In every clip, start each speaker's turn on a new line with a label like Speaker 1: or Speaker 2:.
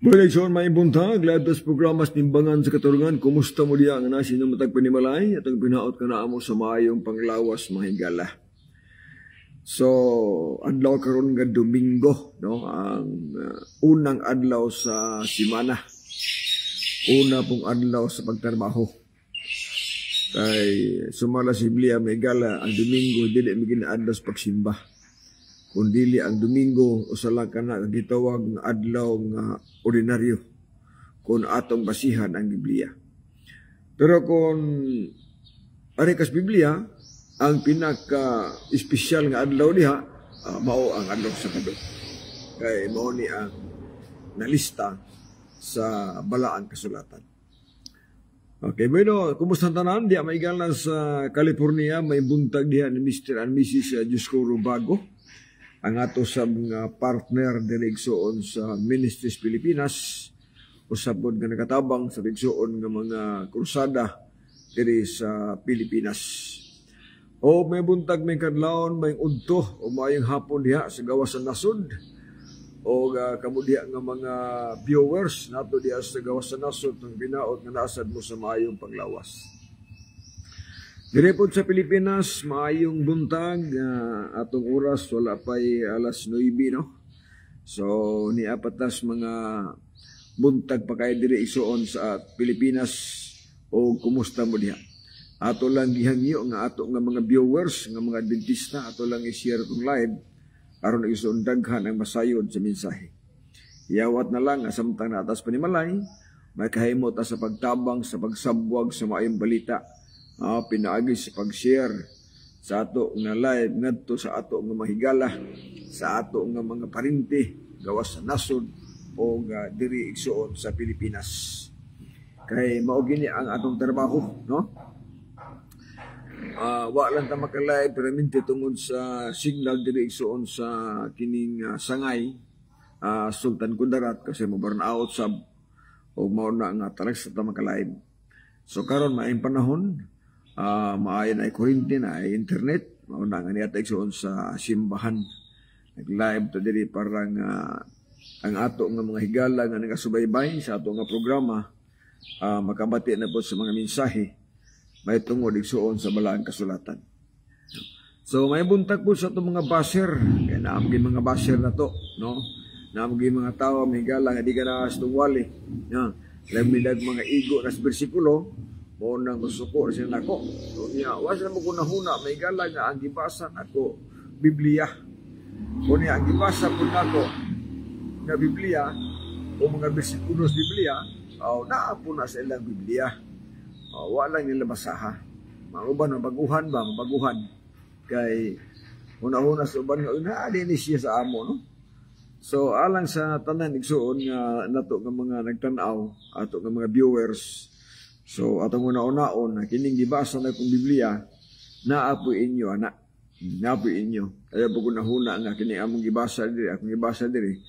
Speaker 1: Baleksyon may buntag, lahat sa programas timbangan sa katurungan, kumusta mo diya nga na sinong matag panimalay at ang pinaot ka na amo sa maayong panglawas mahigala. So, adlaw karon nga Domingo, no? Ang unang adlaw sa simana. Una pong adlaw sa pagtrabaho. Kay sumala si Biblia may gala ang Domingo dili maging adlaw sa pagsimba. Kundili ang Domingo usalang kana gitawag nga adlaw nga ordinaryo kung atong basihan ang Biblia. Pero kung arikas Biblia, ang pinaka-espesyal nga adlaw diha, mao ang adlaw sa Sabado. Kay mao ni ang nalista sa balaang kasulatan. Okay, bueno, kumusta tanan? Diya may galan sa California, may buntag diha ni Mr. and Mrs. Juscoro Bago. Ang ato sa mga partner dirigsoon sa Ministries Pilipinas, usapod nga nakatabang sa dirigsoon nga mga krusada diri sa Pilipinas. O may buntag may kadlawon, may udto, o mayong hapon diha sa gawas sa nasod, o kamudiha nga mga viewers nato diha sa gawas sa nasod, ang binaot nga naasad mo sa mayong paglawas. Direpod sa Pilipinas, maayong buntag, atong oras, wala pa'y alas 9, no? So, niapatas mga buntag pa kayo dire isuon sa Pilipinas o kumusta mo diha. Ato lang gihangyo nga ato nga mga viewers, nga mga adventista, ato lang i-share itong live aron isuon daghan ang masayod sa mensahe. Iyawat na lang, asamtang natas panimalay, may kahimot sa pagtabang, sa pagsabwag, sa maayong balita, pinaagi sa pag-share sa ato nga live ngadto sa ato nga mahigala, sa ato nga mga parinti gawas sa nasod o diri igsuon sa Pilipinas. Kay mao gini ang atong trabaho, no? Wa lang ta maka-live pero minti tungod sa signal diri igsuon sa kining sangay Sultan Kudarat kasi mo burn out sab o mao na nga talag sa ta maka-live. So karon maayong panahon, maayon ay kuryente na ay internet, mauna nga niya taigsoon sa simbahan. Nag-live to diri parang ang ato nga mga higala nga nagasubaybay sa ato nga programa, makabati na po sa mga mensahe, may tungod igsuon sa balaang kasulatan. So may buntag po sa itong mga baser, kaya naamgi mga baser na to, no? Naamgi mga tao, may higala nga di ka na stungwali. Lamidag mga igo na bersikulo, mo nang gusto siya nako. So niya, wasa mo ko nahuna, may gala nga ang gibasa nako Biblia. O niya, ang gibasa po nako na Biblia, o mga bersikulo sa Biblia, naapo na sa ilang Biblia. Wala nila basaha. Mga mabaguhan ba? Mabaguhan. Kay, una-una sa uban nga, naadini siya sa amo, no? So, alang sa tanan igsuon nga nato nga mga nagtanaw, ato nga mga viewers, so atong una-unaon, kining gibasa na kong Biblia, naapo inyo, anak. Naapo inyo. Kaya po kung nahuna nga, kining among gibasa diri, akong gibasa diri,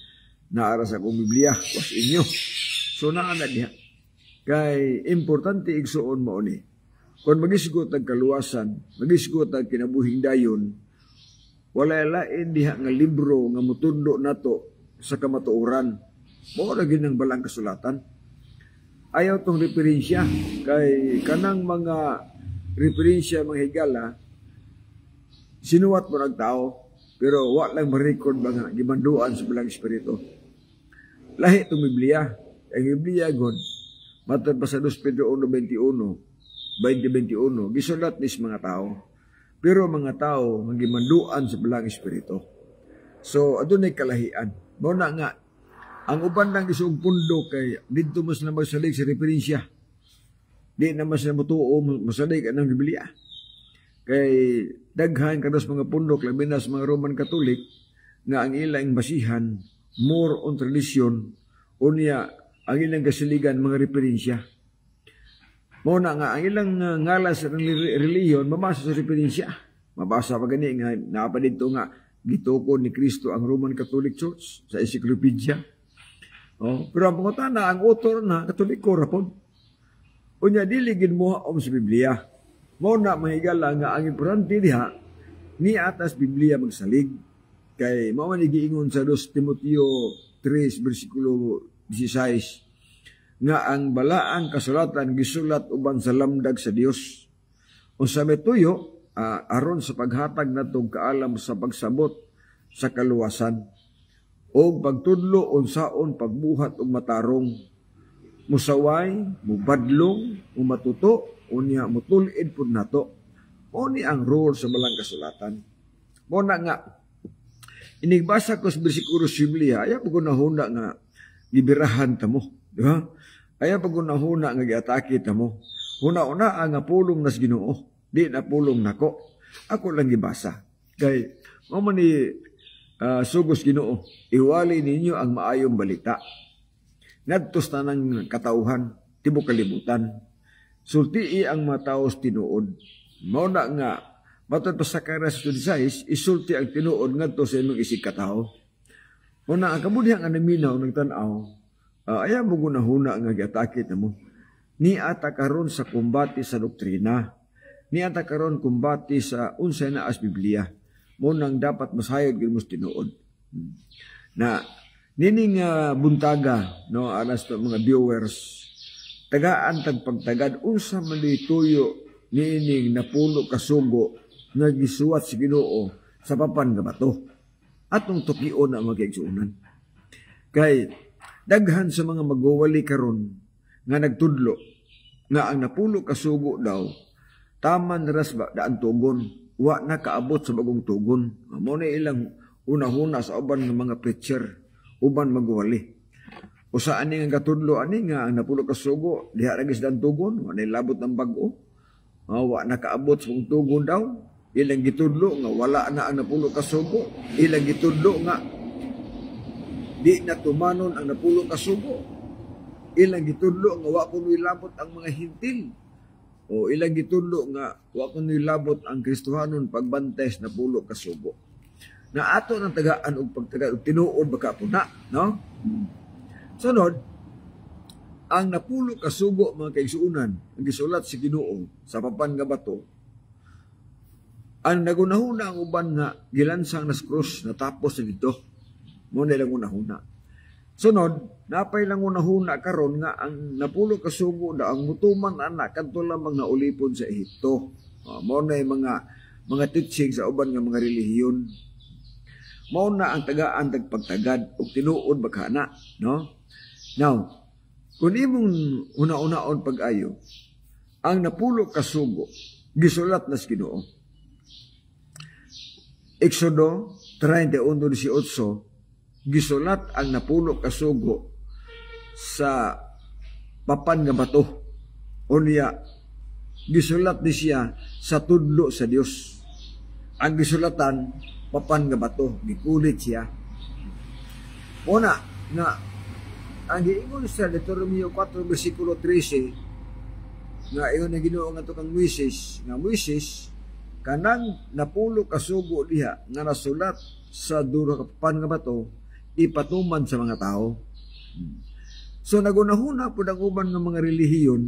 Speaker 1: naaras akong Biblia, was inyo. So, naana diha. Kay, importante igsuon mo ni. Kung magisgot ang kaluwasan, magisgot ang kinabuhing dayon, wala lain diha nga libro nga mutundo nato sa kamatuoran. Mao ra gid ang balang kasulatan. Ayaw tong referensya kay kanang mga referensya mga higala sinuwat mo ng tao pero wa lang ma-record ba nga gimanduan sa balang espiritu. Lahi tong Biblia. Ang Biblia god matod pa sa 2 Pedro 1:21 gisulat nis mga tao. Pero mga tao magimanduan sa balang espiritu. So adunay kalahian. Mao na nga ang uban lang isong pundo kay didto mas na magsalig sa referensya. Di na mas na mutuo masalig ang Biblia. Kay daghan kados mga pundok labi na sa mga Roman Catholic nga ang ilang basihan more on tradition unya ang ilang kasiligan mga referensya. Mao na nga ang ilang ngalan sa reliyon mabasa sa referensya. Mabasa pa gani nga napadito nga gitukod ni Kristo ang Roman Catholic Church sa encyclopedia. Pero ang pangutana ang author na Katoliko ra pod. Unya dili gid mo sa Biblia. Mao na mahigala nga ang importante diha ni atas Biblia magsalig kay mao man giingon sa 2 Timoteo 3 bersikulo 16 nga ang balaang kasulatan gisulat uban sa lamdag sa Dios. Unsa may tuyo aron sa paghatag natong kaalam sa pagsabot sa kaluwasan o pagtudlo unsaon pagbuhat og matarong, musaway, mubadlong, matuto, unya mutulid pud nato. Oni ang rule sa balang kasulatan. Mo na nga inigbasa ko sa bersikulo sa Biblia, aya pagunahuna nga gibirahan ta mo, di ba? Aya pagunahuna nga giatake ta mo. Una-una nga pulong nas Ginoo, di na pulong nako. Ako lang gibasa. Kay mo man ni sugos Ginoo, iwali ninyo ang maayong balita. Ngadtos tanang katauhan, tibok kalibutan. Sultii ang mataos tinuod. Mao na nga matod pa sa Sakaryas 16, isulti ang tinuod ngadto sa imong isig katao. Una ang kabudihan nga naminaw nagtan-aw, aya mo gunahuna nga giatake namo. Ni ata karon sa kumbati sa doktrina. Ni ata karon kumbati sa unsay na as Biblia. Mo nang dapat masayod gyud mo tinuod. Na nining buntaga no anas to mga viewers, tagaan tagpagtagad unsa man tuyo nining napulo kasugo nga gisuwat si Ginoo sa papan nga bato. Atong tukion na magigsuunan. Kay daghan sa mga magwawali karon nga nagtudlo nga ang napulo kasugo daw taman ras ba daan tugon wa nakaabot sa bagong tugon. Mao na ilang una-huna sa uban nga mga preacher, uban magwali. Usa ani nga katudlo ani nga ang napulo kasugo diha ra gis daan tugon, wa na labot ng bag-o. Wa nakaabot sa bagong tugon daw. Ilang gitudlo nga wala na ang napulo kasugo, ilang gitudlo nga di na tumanon ang napulo kasugo, ilang gitudlo nga wa kuno ilabot ang mga hintil, o ilang gitudlo nga wa kuno ilabot ang Kristohanon pagbantay sa napulo kasugo. Na ato nang tagaan og pagtagad og tinuod baka puna, no? Sunod, ang napulo kasugo mga kaigsuunan ang gisulat si Ginoo sa papan nga bato. Ang nagunahuna ang uban nga gilansang nas krus natapos na dito. Muna lang unahuna. Sunod, napay lang unahuna karon nga ang napulo kasugo na ang mutuman anak kadto lamang na ulipon sa Ehipto. Muna yung mga teaching sa uban nga mga relihiyon. Muna ang tagaan tagpagtagad o tinuod baghana, no? Now, kung imong una-unaon pag-ayo, ang napulo kasugo gisulat nas Ginoo. Exodo 31:18 gisulat ang napulo kasugo sa papan nga bato. Unya gisulat ni siya sa tudlo sa Dios. Ang gisulatan papan nga bato, gikulit siya. Una nga ang giingon sa Deuteronomio 4:13 nga iyon na Ginoo nga to kang Moises, nga Moises kanang napulo kasugo diha nga nasulat sa duro ka papan nga bato ipatuman sa mga tao. So nagunahuna pud ang uban nga mga relihiyon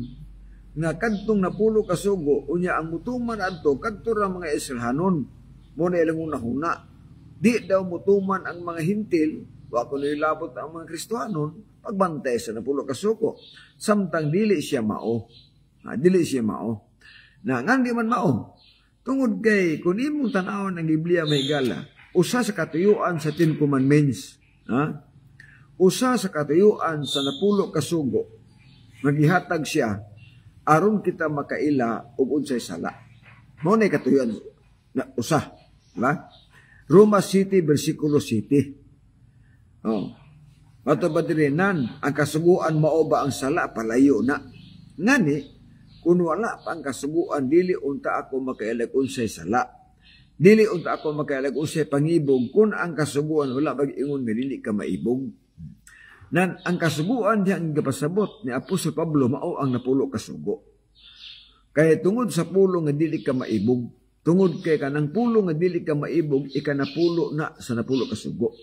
Speaker 1: nga kadtong napulo kasugo unya ang mutuman adto kadto ra mga Israelhanon. Mo na ilang unahuna. Di daw mutuman ang mga hintil wa kuno ilabot ang mga Kristohanon pagbantay sa napulo kasugo. Samtang dili siya mao. Dili siya mao. Na ngan di man mao. Tungod kay kung imong tan-awon ang Biblia may gala, usa sa katuyuan sa 10 Commandments, usa sa katuyuan sa napulo kasugo, magihatag siya aron kita makaila og unsay sala. Mao nay katuyuan na usa, di ba? Roma 7:7. Ato ba diri nan ang kasuguan mao ba ang sala palayo na. Ngani kung wala pa ang kasuguan, dili unta ako makailag unsay sala. Dili unta ako makailag unsay pangibog kung ang kasuguan wala mag-ingon nga dili ka maibog. Nan ang kasuguan diha ang gapasabot ni Apostol Pablo mao ang napulo kasugo. Kaya tungod sa pulo nga dili ka maibog, tungod kay kanang pulo nga dili ka maibog, ikanapulo na sa napulo kasugo.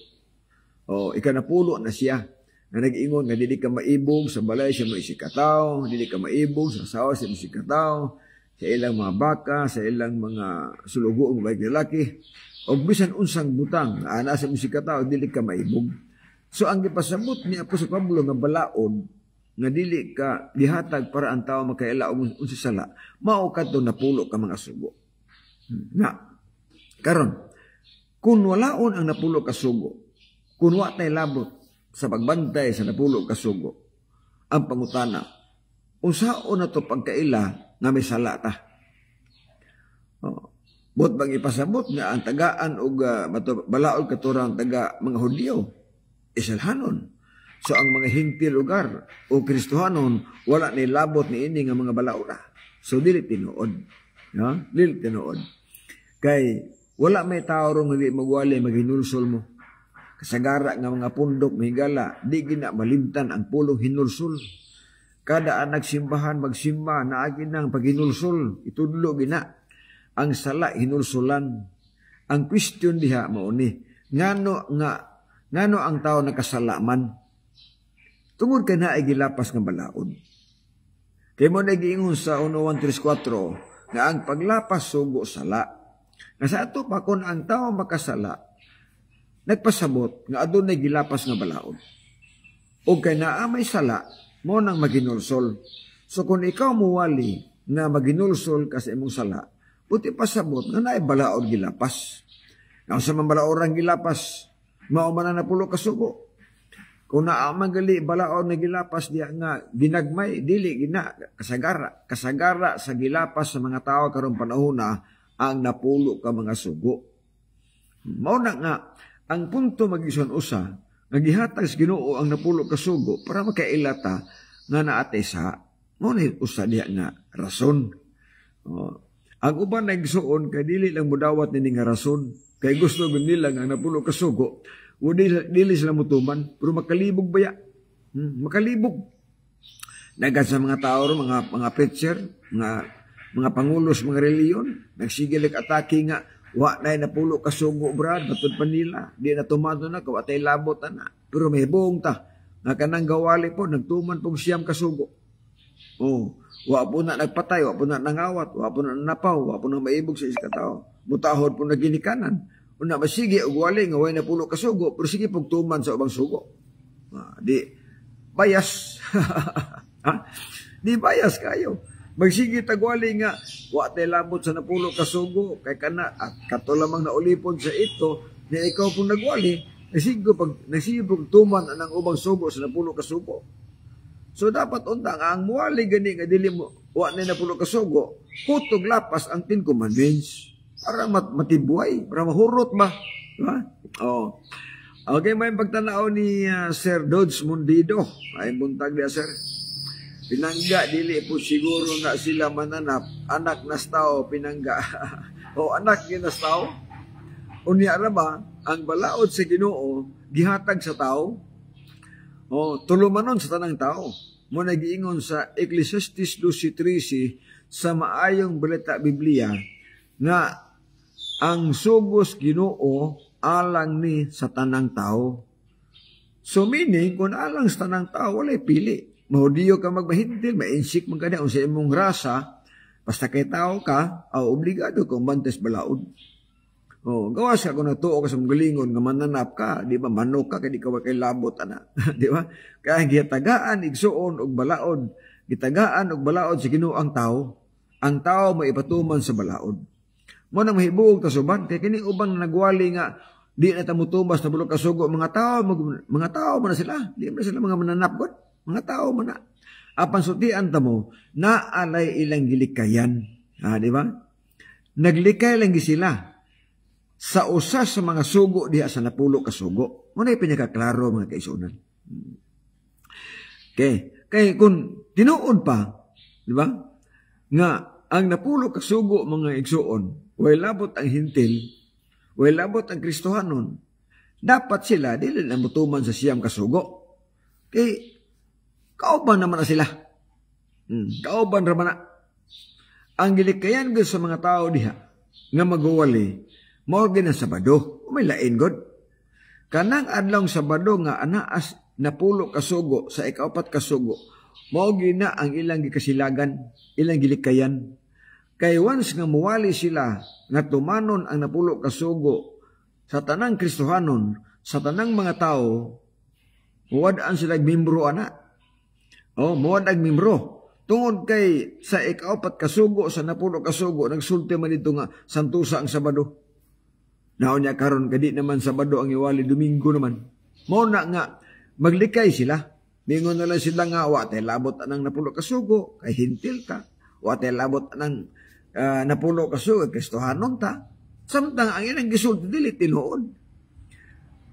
Speaker 1: Ikanapulo na siya. Na nag-ingon nga dili ka maibog sa balay siya mo isikataw, dili ka maibog sa asawa siya mo isikataw, sa ilang mga baka, sa ilang mga sulugo ng baik lalaki, o bisan unsang butang, ana sa mo isikataw, dili ka maibog. So ang gipasabot ni Apostol Pablo nga balaod nga dili ka gihatag para ang tawo makaila og unsa sala, mao kadto napulo ka mga sugo. Na karon kun walaon ang napulo ka sugo, kun wa tay labot sa pagbantay sa napulo ka sugo, ang pangutana, unsaon na to pagkaila nga may sala ta? Bot bang ipasabot nga ang tagaan og balaod katurang taga mga Hudyo isalhanon. So ang mga hintil lugar o Kristohanon wala ni labot ni ini nga mga balaura. So dili tinuod. No? Dili tinuod. Kay wala may tao rong hindi magwali maghinulsol mo. Kasagara nga mga pundok mahigala, di gina malimtan ang pulong hinulsol. Kada anak simbahan magsimba na agin ng paghinulsol, itudlo gina. Ang sala hinulsulan. Ang question diha mao ni ngano ang tao nakasala man tungod kay naay gilapas nga balaod. Kay mo nagiingon sa 1:1-3-4 nga ang paglapas sugo sala. Nga sa ato pa kun ang tao makasala nagpasabot nga adunay gilapas nga balaod. O kay naa may sala mo nang maginulsol. So kung ikaw muwali nga maginulsol kasi imong sala, puti pasabot nga naay balaod gilapas. Nga sa mga balaorang gilapas, mao man na napulo ka sugo. Kung naamang gali balaod na gilapas diya nga ginagmay, dili gina kasagara sa gilapas sa mga tao karong panahon na ang napulo ka mga sugo. Mao na nga ang punto magison usa nga gihatag sa Ginoo ang napulo ka sugo para makailata nga naatesa mo na usa diya nga rason. Ang uban nagsuon kay dili lang mudawat ni nga rason kay gusto nila nga napulo ka sugo o dili sila mutuman pero makalibog baya. Makalibog. Nagad sa mga tao mga preacher, mga pangulos, mga reliyon, nagsigilig atake nga wa na napulo ka sugo brad batud pa nila di na tumado na kawatay labot na pero may buong ta nga kanang gawali po nagtuman pong siyam ka sugo. Wa po na nagpatay, wa po na nangawat, wa po na napaw, wa po na maibog sa isa ka tao. Mutahod po na ginikanan. Una masige og wali nga way napulo ka sugo pero sige pagtuman sa ubang sugo. Di bias. Di bias kayo. Magsige tagwali nga wa tay labot sa napulo ka sugo kay kana at kato lamang naulipon sa ito na ikaw pong nagwali nasige pagtuman ang ubang sugo sa napulo ka sugo. So dapat unta ang muwali gani nga dili mo wa na napulo ka sugo, kutog lapas ang 10 commandments para matibuhay, para mahurot ba? Diba? Okay, may pagtanaw ni Sir Dodge Mundido. Ay buntag dia sir. Pinangga dili po siguro na sila mananap, anak nas tao pinangga. Anak ginas tao. Unya ra ba ang balaod sa Ginoo gihatag sa tao? Tulumanon sa tanang tao. Mo nagiingon sa Ecclesiastes 12:13 sa maayong balita Biblia nga ang sugos Ginoo alang ni sa tanang tao. So meaning kung alang sa tanang tao walay pili. Mahudiyo ka magmahintil, mainsik man kada sa imong rasa, basta kay tao ka, obligado kang bantes balaod. Gawas ka kung natuo ka sa magalingon nga mananap ka, di ba, manok ka, kaya di ka kay labot, ana. Di ba? Kaya gitagaan, igsuon, og balaod. Gitagaan, og balaod sa Ginoo ang tao maipatuman sa balaod. Mo nang mahibog tasuban, kaya kini ubang nagwali nga, di na tamutubas na bulok kasugo, mga tao mo na sila, di na sila mga mananap god, mga tao mo na. Apan sutian tamo, naalay ilang gilikayan. Di ba? Naglikay lang sila sa usa sa mga sugo diha sa napulo ka sugo. Muna pinakaklaro mga kaisunan. Okay. Kaya kung tinuod pa, di ba? Nga ang napulo ka sugo mga igsuon, way labot ang hintil, way labot ang Kristohanon, dapat sila dili na mutuman sa siyam ka sugo. Kay kauban naman na sila. Kauban naman na. Ang gilikayan sa mga tao diha nga magwali mao gina Sabado, may lain god. Kanang adlaw Sabado nga anaas napulo ka sugo sa ikaapat ka sugo, mao gina ang ilang gikasilagan, ilang gilikayan. Kay once nga muwali sila nga tumanon ang napulo ka sugo sa tanang Kristohanon, sa tanang mga tao, Muwadaan sila membro ana. Oh, muwadag membro. Tungod kay sa ikaapat kasugo sa napulo kasugo nagsulti man dito nga santusa ang Sabado. Naon niya karon kadi naman Sabado ang iwali Domingo naman. Mao na nga maglikay sila. Mingon na lang sila nga wa tay labot anang napulo kasugo kay hintil ka. Wa tay labot anang napulo kasugo Kristohanon ta. Samtang ang ilang gisulti dili tinuod.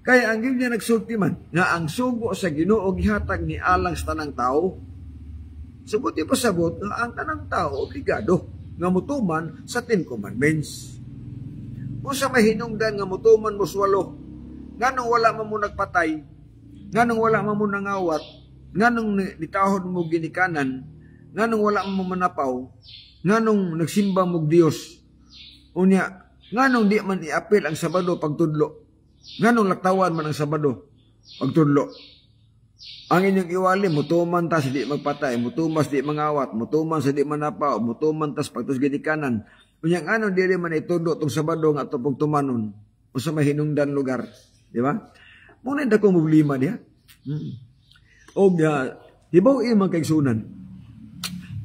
Speaker 1: Kaya ang niya nagsulti man nga ang sugo sa Ginoo gihatag ni alang sa tanang tao. Subuti pasabot nga ang tanang tao obligado nga mutuman sa 10 Commandments. Kung sa mahinungdan nga mutuman mo swalo, nganong wala man mo nagpatay, nganong wala man mo nangawat, nganong nitahod mo ginikanan, nganong wala man mo manapaw, nganong nagsimba mo Dios. Unya, nganong di man iapil ang Sabado pagtudlo. Nganong laktawan man ang Sabado pagtudlo. Ang inyong iwali, mutuman tas di magpatay, mutuman di mangawat, mutuman sa di manapaw, mutuman tas pagtus ginikanan. Unyang ano dili man itudo tong Sabado nga ato pong tumanon o sa mahinungdan lugar, di ba? Muna da kong problema diha. O di ba imang kaigsunan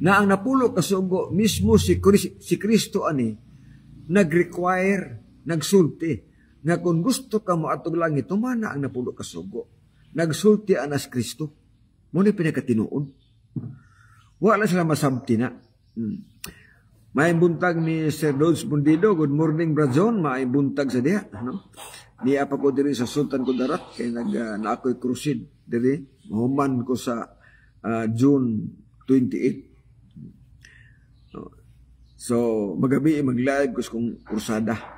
Speaker 1: na ang napulo kasugo mismo si Kristo ani nag-require, nagsulti nga kung gusto ka mo atong langit tumana ang napulo kasugo. Nagsulti anas Kristo. Muna pinakatinuon. Wala sila masabti na. May buntag ni Sir Dodge Bundido. Good morning, Brazon. May buntag sa diha. No? Niya pa ko diri sa Sultan Kudarat. Kaya na-ako'y crusade diri. Mahuman ko sa June 28. So, magabi mag-live ko kung krusada.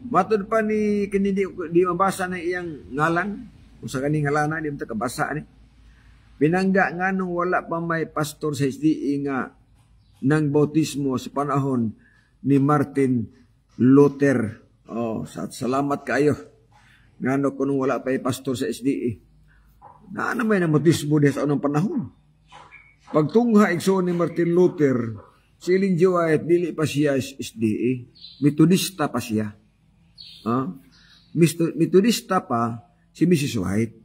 Speaker 1: Matod pa ni kini di mabasa na iyang ngalan. Kung sa kaning ngalan di mo kabasa ni. Pinangga nga nung wala pa may pastor sa SDE nga ng bautismo sa panahon ni Martin Luther. Oh, salamat kayo. Nga nung wala pa may pastor sa SDE. Na may na bautismo din sa anong panahon. Pagtungha igsoon ni Martin Luther, si Ellen G. White, dili pa siya SDE. Metodista pa siya. Metodista pa si Mrs. White.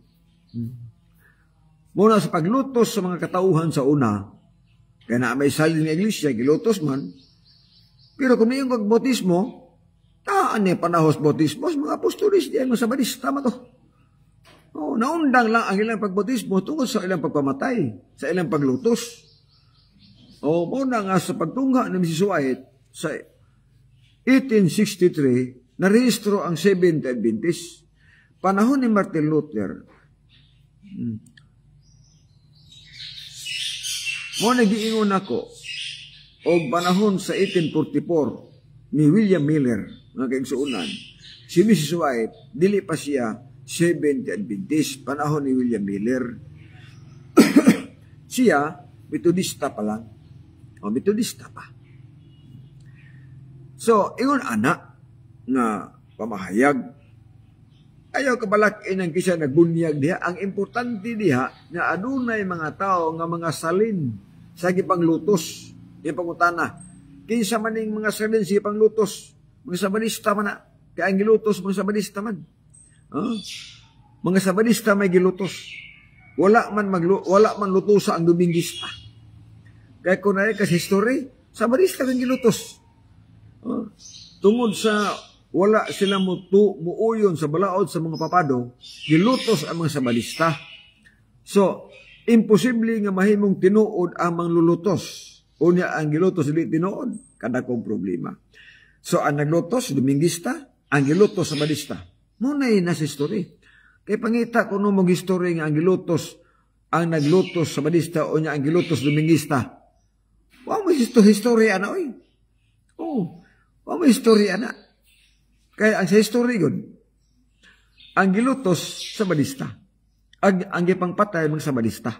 Speaker 1: Muna sa paglutos sa mga katauhan sa una, kaya na may salin ng iglesia, gilutos man. Pero kung yung bautismo, taan panahos bautismo, mga apostolis, di ay masabadista man to. Naundang lang ang ilang pagbautismo tungkol sa ilang pagpamatay, sa ilang paglutos. Muna nga sa pagtungha ng Mrs. White, sa 1863, narehistro ang Seventh Adventist. Panahon ni Martin Luther, mo nagiingon ako o panahon sa 1844 ni William Miller nga kaigsuonan si Mrs. White dili pa siya Seventh Adventist panahon ni William Miller. Siya Metodista pa lang. Metodista pa. So ingon ana nga pamahayag ayaw kabalakin ang kisa nagbunyag diha. Ang importante diha nga adunay mga tao nga mga salin sa gipanglutos. Yung pangutana, kinsa maning mga salin sa gipanglutos? Mga sabadista man na. Kaya ang gilutos, mga sabadista man. Mga sabadista may gilutos. Wala man lutosa ang Domingista. Kaya kung na kasi history, sabadista kang gilutos. Tungod sa wala sila muuyon sa balaod sa mga papado, gilutos ang mga sabadista. So, imposible nga mahimong tinuod ang manglulutos. Unya ang gilutos dili tinuod, kada kong problema. So, ang naglutos, Domingista, ang gilutos sabadista. Muna'y nasa history. Kaya pangita ko nung mong history nga ang gilutos, ang naglutos sabadista, unya ang gilutos Domingista. Wow, may history ana, oy. Wow, may history ana. Kaya ang sa history yun, ang gilutos sa badista. Ang gipangpatay mga sa badista.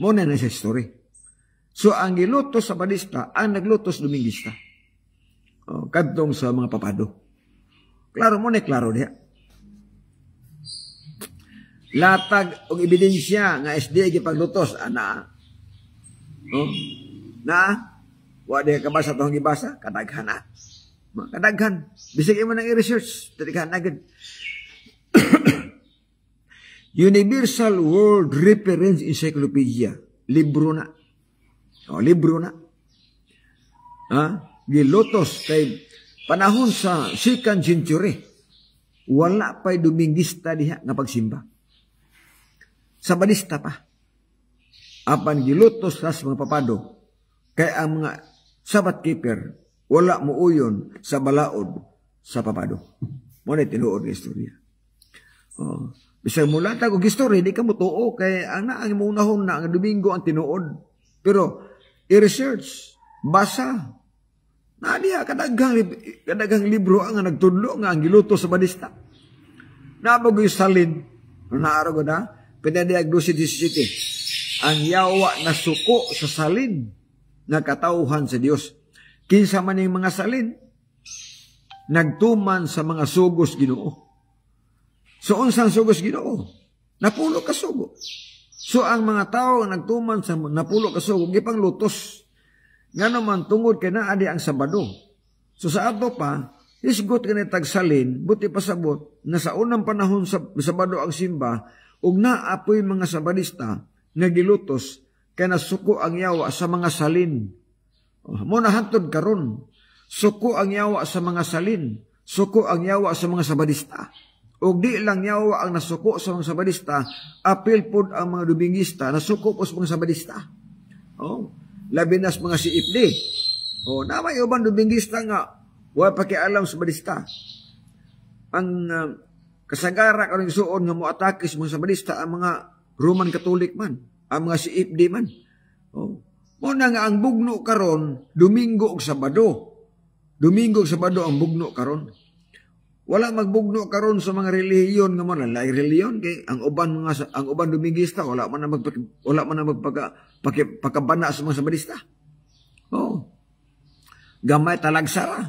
Speaker 1: Muna na sa history. So, ang gilutos sa badista, ang naglutos Domingista. Kadtong sa mga papado. Klaro mo na, klaro niya. Latag o ebidensya nga SDA gipaglutos, ana. Wala ka basa itong gibasa, kadaghan na. Kadaghan. Bisig mo nang i-research. Kadaghan agad. Universal World Reference Encyclopedia. Libro na. Libro na. Gilutos kay panahon sa 2nd century. Wala pa'y Dominguista diha nga pagsimba. Sabadista pa. Apan gilutos sa mga papado. Kay ang mga Sabbath keeper, wala mo uyon sa balaod sa papado. Muna tinuod ng istorya. Bisag mula tag og history, di ka mo tuo kay ang munahon na ang Domingo ang tinuod. Pero i-research, basa. Na diha kadagang libro ang nagtudlo nga ang giluto sa Badista. Nabagoy salin, naaro ko na, pinadiagnosis 17. Ang yawa na suko sa salin na katauhan sa Dios. Kinsa man yung mga salin, nagtuman sa mga sugos Ginoo. So, unsang sugos Ginoo? Napulo ka sugo. So, ang mga tao nagtuman sa napulo ka sugo, gipang lutos. Nga naman, tungod kay naadi ang Sabado. So, sa ato pa, isgot ka na tagsalin, buti pasabot, na sa unang panahon sa Sabado ang simba, ug naapoy mga Sabadista, nagilutos, kaya nasuko ang yawa sa mga salin. Muna hantod karon, suko ang yawa sa mga salin, suko ang yawa sa mga Sabadista. O di lang yawa ang nasuko sa mga Sabadista, apil pod ang mga Dominguista, nasuko po sa mga Sabadista. Labi nas mga CFD. Namay ubang Dominguista nga, wala pakialam sa Sabadista. Ang kasagara karong suon nga moatake sa mga Sabadista, ang mga Roman Catholic man, ang mga CFD man. Muna nga ang bugno karon, Domingo ug Sabado. Domingo ug Sabado ang bugno karon. Wala magbugno karon sa mga relihiyon nga man, lain relihiyon kay ang uban Dominguista wala man na magpakabana sa mga Sabadista. Gamay talagsara.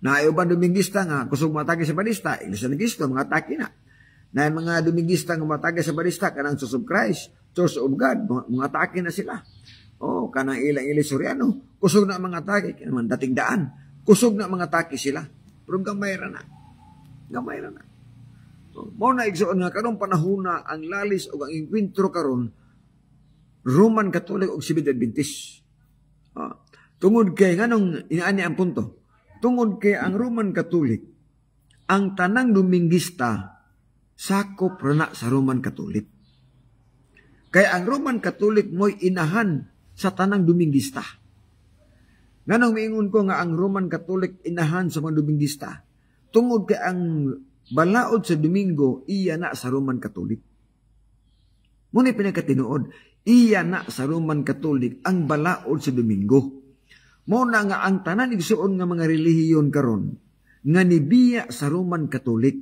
Speaker 1: Na uban Dominguista nga kusog matagi sa Sabadista, Iglesia ni Cristo mga atake na. Na mga Dominguista nga matagi sa Sabadista kanang Church of Christ, Church of God, mga atake na sila. Kanang ilang Ilisoriano, kusog na mga atake, kanang dating daan, kusog na mga atake sila. Pero gamay ra na. Mao na igsoon nga karong panahon na ang lalis o ang enkwentro karon Roman Catholic o Seventh Adventist. Tungod kay nganong inaani ang punto. Tungod kay ang Roman Catholic, ang tanang Dominguista sakop ra na sa Roman Catholic. Kay ang Roman Catholic mo'y inahan sa tanang Dominguista. Nganong miingon ko nga ang Roman Catholic inahan sa mga Dominguista. Tungod kay ang balaod sa Domingo, iya na sa Roman Catholic. Muna pinagkatinuod, iya na sa Roman Catholic ang balaod sa Domingo. Muna nga ang tanan igsuon nga mga relihiyon karon nga nibiya sa Roman Catholic.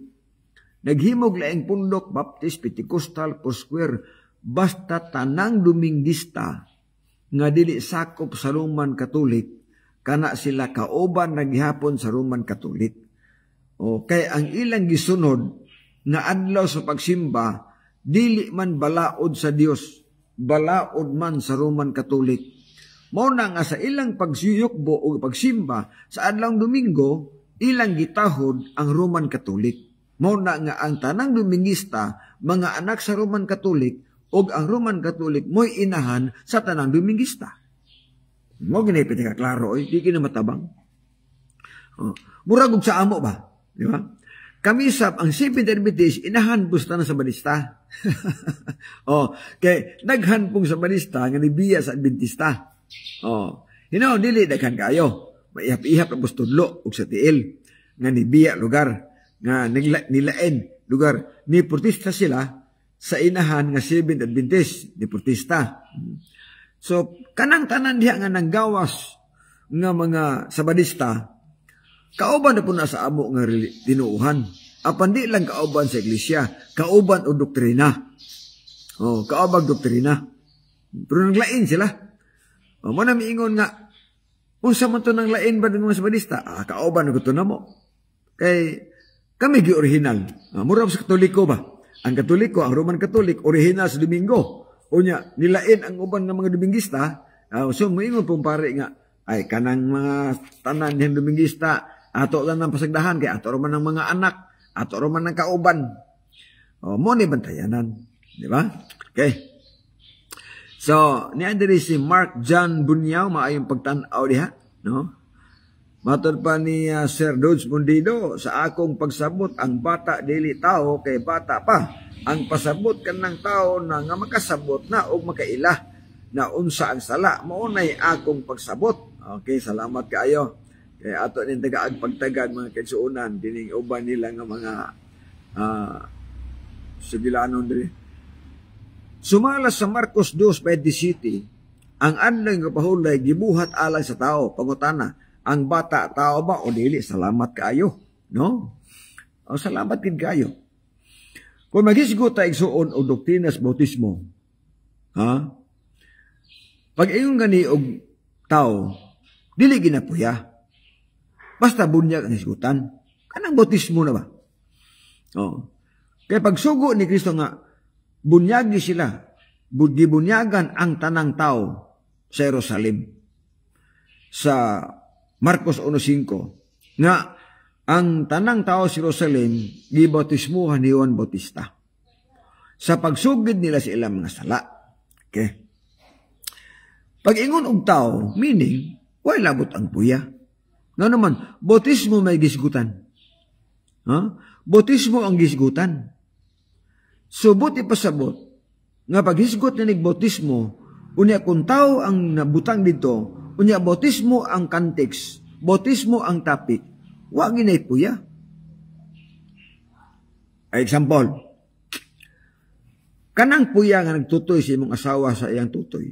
Speaker 1: Naghimog laing pundok, Baptist, Pentecostal, Foursquare, basta tanang Dominguista nga dili sakop sa Roman Catholic, kana sila kauban naghihapon sa Roman Catholic. Kay ang ilang gisunod na adlaw sa pagsimba, dili man balaod sa Dios, balaod man sa Roman Catholic. Mao na nga sa ilang pagsuyukbo o pagsimba sa adlawng Domingo, ilang gitahod ang Roman Catholic. Mao na nga ang tanang Dominguista, mga anak sa Roman Catholic, o ang Roman Catholic mo'y inahan sa tanang Dominguista. Mo ginipit ka klaro, di kinamatabang. Murag og sa amo ba? Di ba? Kami ang Seventh Adventist, inahan po sa Sabadista. Kay naghanpong Sabadista nga nibiya sa Adventista. Dili daghan kayo. Maihap-ihap ang bustudlo o sa tiil. Nga nibiya lugar. Nga nilain lugar. Niportista sila sa inahan nga Seventh Adventist. Niportista. So, kanang tanan diha nga nanggawas nga mga Sabadista, kauban na po na sa amo nga tinuuhan. Apan di lang kauban sa iglesia, kauban o doktrina. Kaubag doktrina. Pero naglain sila. Mo na miingon nga, unsa man to nang lain ba ng mga Sabadista? Kauban na gusto na mo. Kay kami gi-original. Mura sa Katoliko ba? Ang Katoliko, ang Roman Catholic, original sa Domingo. Unya, nilain ang uban ng mga Dominguista. So, moingon pong pare nga, ay kanang mga tanan ng Dominguista, ato lang ng pasagdahan, kaya ato raman ng mga anak, ato raman ng kauban. Mo ni bantayanan, di ba? Okay. So, niyan diri si Mark John Bunyaw, maayong pagtan-aw diha, no? Matod pa ni Sir Dodge Mundido, sa akong pagsabot, ang bata dili tao kay bata pa. Ang pasabot kanang tao na nga makasabot na o makaila na unsa ang sala, maunay akong pagsabot. Okay, salamat kaayo. Kaya ato nin tagaag pagtagad mga kaigsuonan, dining uban nila nga mga sibilanon diri. Sumala sa Marcos 2:27, ang anlang kapahulay gibuhat alang sa tao, pangutana, ang bata tao ba o dili? Salamat kaayo, no? O salamat gid kaayo. Kung maghisgot ta igsuon og doktrinas bautismo, ha? Pag ingon gani og tao, dili ginapuya. Basta bunyag ang hisgutan. Kanang bautismo na ba? Oh. Kaya pagsugo ni Kristo nga bunyagi sila, gibunyagan ang tanang tao sa Jerusalem. Sa Marcos 1:5, nga ang tanang tao sa Jerusalem, gibautismuhan ni Juan Bautista. Sa pagsugid nila sa ilang mga sala. Okay. Pag ingon og tao, meaning, wala labot ang puya. Nga naman, bautismo may gisgutan. Ha? Bautismo ang gisgutan. Subot ipasabot, nga paghisgot na nagbautismo, unya kung tao ang nabutang dito, unya bautismo ang context, bautismo ang topic, wa ginay puya. Example, kanang puya nga nagtutoy sa imong asawa sa iyang tutoy.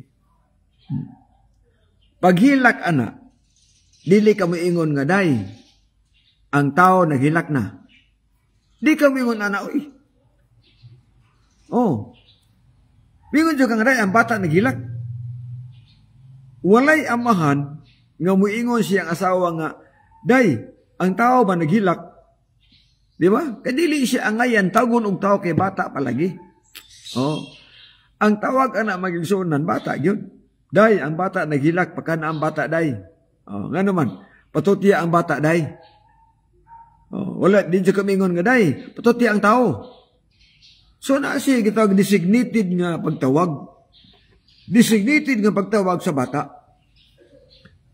Speaker 1: Paghilak ana, dili ka moingon nga day, ang tao naghilak na. Di ka moingon ana, oy. Oh. Bingon jud kang day ang bata naghilak. Walay amahan nga muingon siyang asawa nga, day, ang tao ba naghilak? Di ba? Kadili siya angayan tagon og tao kay bata palagi. Oh. Ang tawag ana magigsunan bata gyud. Day, ang bata naghilak pakana ang bata day. Oh, nga naman, patutya ang bata day. Oh, wala din siya kamingon nga day, patutya ang tao. So na siya kitawag designated nga pagtawag. Designated nga pagtawag sa bata.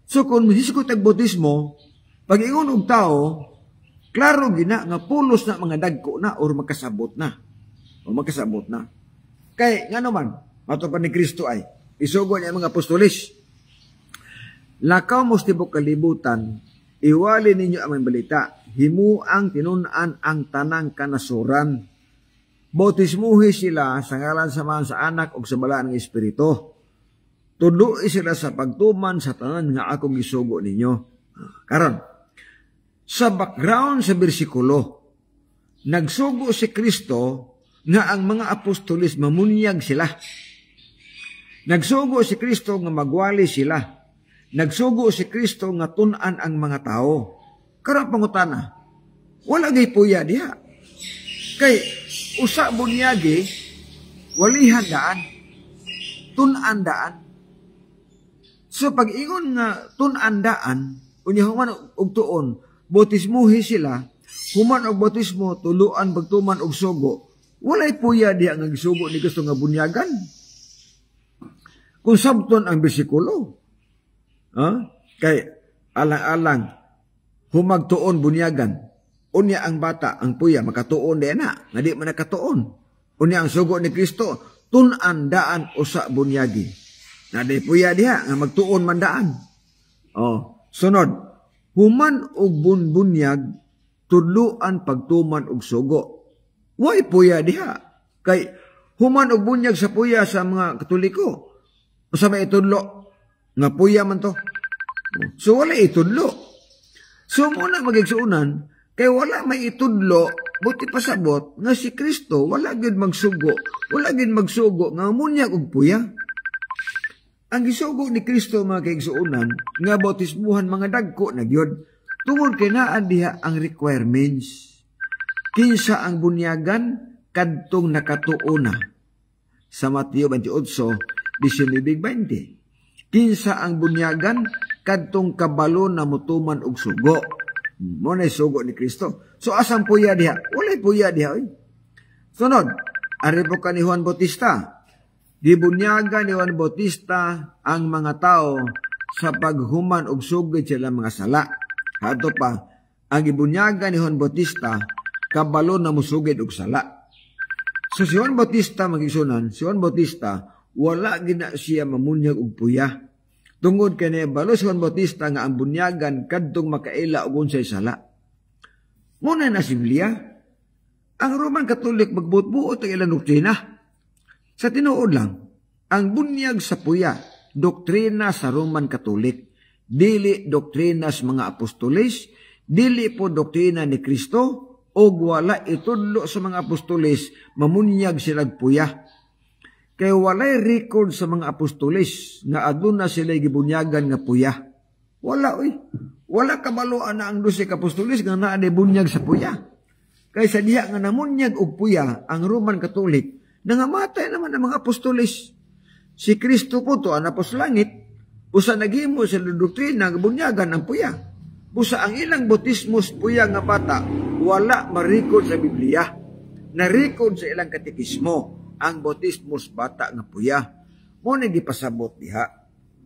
Speaker 1: So kung hisgot ang bautismo, pag ingon og tao, klaro gina nga pulos na mga dagko na or makasabot na. O makasabot na. Kay nga naman, mato pa ni Kristo ay isugo niya mga apostolis. Lakaw mo tibok kalibutan, iwali ninyo ang balita, himuang tinunan ang tanang kanasuran. Bautismuhi sila sa ngalan samahan sa anak o sa bala ng Espiritu. Tudloi sila sa pagtuman sa tanan nga akong gisugo ninyo. Karon, sa background sa bersikulo, nagsugo si Kristo nga ang mga apostolis mamunyag sila. Nagsugo si Kristo nga magwali sila. Nagsugo si Kristo nga tunan ang mga tao. Karon pangutana, wala gay puya diha. Kay usa bunyagi, walihan daan, tunan daan. So pag ingon nga tunan daan, unya human og tuon, bautismuhi sila, human og bautismo, tuluan pagtuman og sugo, walay puya diha nga gisugo ni Kristo nga bunyagan. Kung sabton ang bersikulo, kay alang-alang, humagtuon bunyagan, unya ang bata, ang puya, makatuon din na. Nga di man nakatuon. Unya ang sugo ni Kristo, tunan daan usa bunyagi. Na di puya diha, nga magtuon man daan. Oh, sunod. Human og bunyag, tudluan pagtuman og sugo. Way puya diha. Kay, human og bunyag sa puya sa mga Katoliko. O sa may itudlo, nga puya man to. So wala itudlo. So muna magigsuunan, kay wala may itudlo, buti pasabot, nga si Kristo, wala gid magsugo, wala gid magsugo, nga munyag og puya. Ang gisugo ni Kristo mga kaigsuunan, nga bautismuhan mga dagko na gyud, tungod kay naa diha ang requirements. Kinsa ang bunyagan, kadtong nakatuona. Sa Mateo 28:19-20. Kinsa ang bunyagan, kadtong kabalo na mutuman og sugo. Mo na sugo ni Kristo. So asang puya diha? Walay puya diha. Oy. Sunod, ari po ka ni Juan Bautista. Gibunyagan ni Juan Bautista ang mga tao sa paghuman og sugid sila mga sala. Ato pa, ang gibunyagan ni Juan Bautista, kabalo na musugid og sala. So si Juan Bautista, magigsunan, si Juan Bautista, wala gina siya mamunyag og puya. Tungod kay balo si Juan Bautista nga ang bunyagan kadtong makaila og unsay sala. Muna na si Biblia, ang Roman Catholic magbuot-buot ang ilang doktrina. Sa tinuod lang, ang bunyag sa puya, doktrina sa Roman Catholic, dili doktrina sa mga apostoles, dili po doktrina ni Kristo, o wala itudlo sa mga apostoles, mamunyag silang puya. Kaya walay record sa mga apostoles nga aduna sila gibunyagan nga puya. Wala, oy. Wala kabaluan na ang 12 apostoles nga naa bunyag sa puya. Kaya sa diha nga namunyag og puya ang Roman Catholic, nangamatay naman ang mga apostoles. Si Kristo po to anapos langit, busa naghimo sila doktrina nga bunyagan ang puya. Busa ang ilang bautismos puya nga bata, wala ma-record sa Biblia. Na-record sa ilang katekismo ang bautismos bata nga puya. Muna gipasabot diha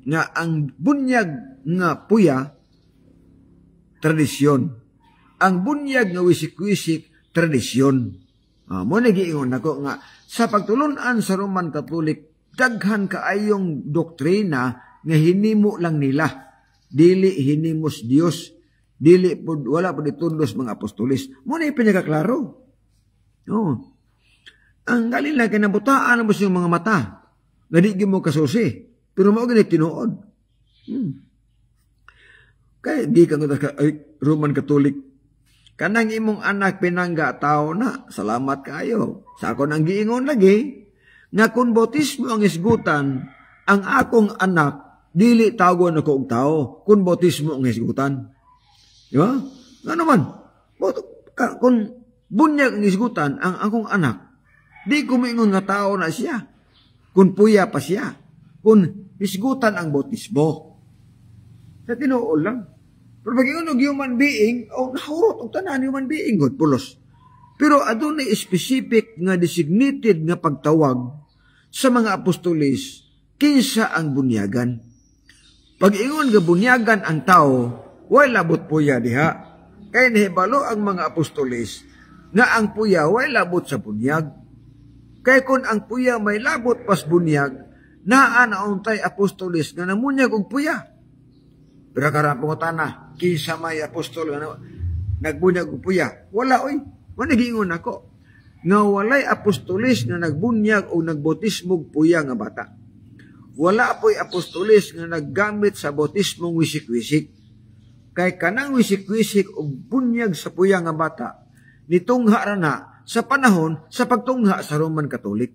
Speaker 1: nga ang bunyag nga puya, tradisyon. Ang bunyag nga wisik-wisik, tradisyon. Muna giingon ako nga sa pagtulunan sa Roman Catholic, daghan kaayong doktrina nga hinimo lang nila. Dili hinimos Dios. Dili po, wala po ditundos mga apostolis. Muna ipinagaklaro. Ang galing lang kinabutaan mo siyang mga mata. Nga di mo kasusi. Pero mo ganit tinuod. Kaya di ka Roman Catholic. Kanang imong anak pinangga tao na. Salamat kayo. Sa ako nang giingon lagi. Nga kung bautismo ang isgutan, ang akong anak, dili tawgon ako og tao. Kung bautismo ang isgutan. Diba? Nga naman. Kung bunyag ang isgutan, ang akong anak, di kumingon nga tao na siya. Kung puya pa siya. Kung isgutan ang bautismo. Sa tinuol lang. Pero pag iunog human being, nahurot ang tanan human being, God, pulos. Pero adunay specific nga designated nga pagtawag sa mga apostolis kinsa ang bunyagan. Pag ingon nga bunyagan ang tao, way labot puya diha. Kaya nahibalo ang mga apostolis nga ang puya way labot sa bunyag. Kaya kung ang puya may labot pas bunyag, naan nauntay apostolis nga namunyag og puya. Pero karapong na, kinsa may apostol nga nagbunyag og puya. Wala, oy. Nagingon ako. Nga walay apostolis nga nagbunyag o nagbautismog puya nga bata. Wala po'y apostolis nga naggamit sa bautismong wisik-wisik. Kay kanang wisik-wisik o bunyag sa puya nga bata, nitungha na sa panahon sa pagtungha sa Roman Catholic.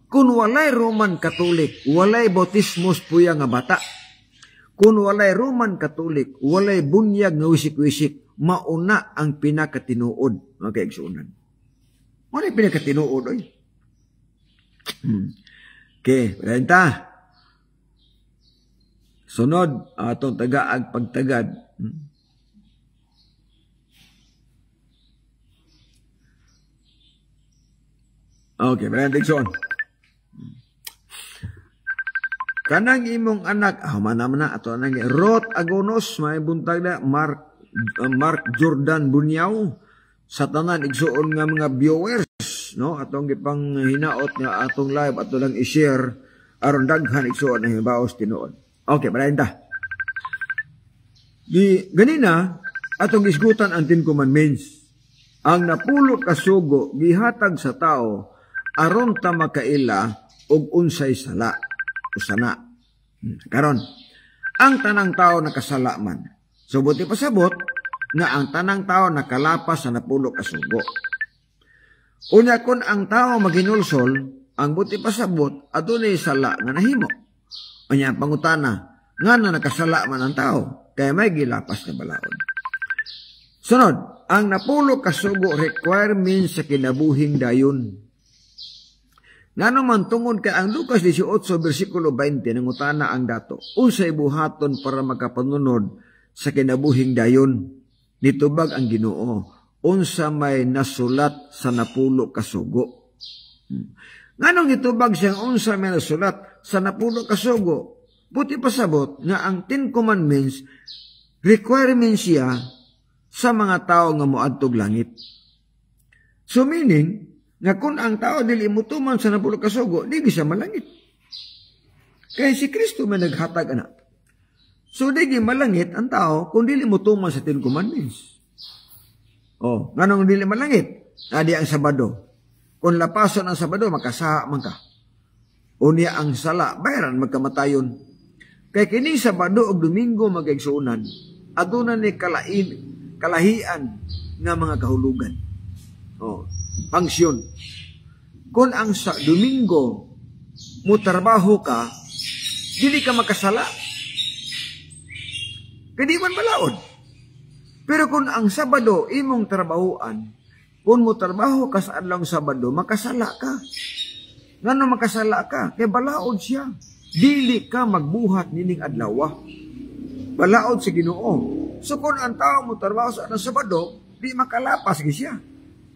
Speaker 1: Kung walay Roman Catholic, walay bautismos puya nga bata. Kung walay Roman Catholic, walay bunyag nga wisik-wisik, mauna ang pinakatinuod, mga kaigsuunan. Ano yung pinakatinuod, oy? Okay, renta. Sunod, atong tagaag pagtagad. Okay, renta ikson. Kanang imong anak, mana ato nang Rot Agonos, may buntag na Mark Jordan Bunyaw, sa tanan igsuon nga mga viewers, no? Atong gipang hinaot nga atong live ato lang i-share aron daghan igsuon ang hibaos tinuod. Okay, barenta. Ganina atong isgutan ang 10 commandments. Ang napulo ka sugo gihatag sa tao aron ta makaila og unsay sala o sana. Karon, ang tanang tao nakasala man. So buti pasabot nga ang tanang tao nakalapas sa napulo ka sugo. Unya kun ang tao maginulsol, ang buti pasabot adunay sala nga nahimo. Unya pangutana, nga na nakasala man ang tao, kaya may gilapas na balaod. Sunod, ang napulo ka sugo requirements sa kinabuhing dayon. Nga naman tungod ka ang Lucas 18 versikulo 20 nangutana ang dato, unsay buhaton para makapanunod sa kinabuhing dayon. Nitubag ang Ginoo, unsa may nasulat sa 10 ka sugo. Nganong gitubag siyang unsa may nasulat sa 10 ka sugo? Buti pasabot nga ang 10 Commandments requirement siya sa mga tao nga moadtog langit. So meaning, nga kung ang tao dili mutuman sa 10 ka sugo, di siya malangit. Kaya si Kristo may naghatag anak. So di malangit ang tao kung dili mutuman sa 10 Commandments. Oh, nganong dili malangit? Adi ang Sabado. Kung lapason ang Sabado, makasaha man ka. Unya ang sala, bayaran magkamatayon. Kaya kini Sabado o Domingo magigsuunan, aduna ni kalahian nga mga kahulugan. Oh, pangsyon. Kung ang sa Domingo mo trabaho ka, dili ka makasala. Kadi man balaod. Pero kung ang Sabado imong trabahoan, kung mo trabaho ka sa adlawng Sabado, makasala ka. Ngano makasala ka? Kaya balaod siya. Dili ka magbuhat nining adlaw. Balaod si Ginoo. So kung ang tao mo trabaho sa adlawng Sabado, di makalapas siya.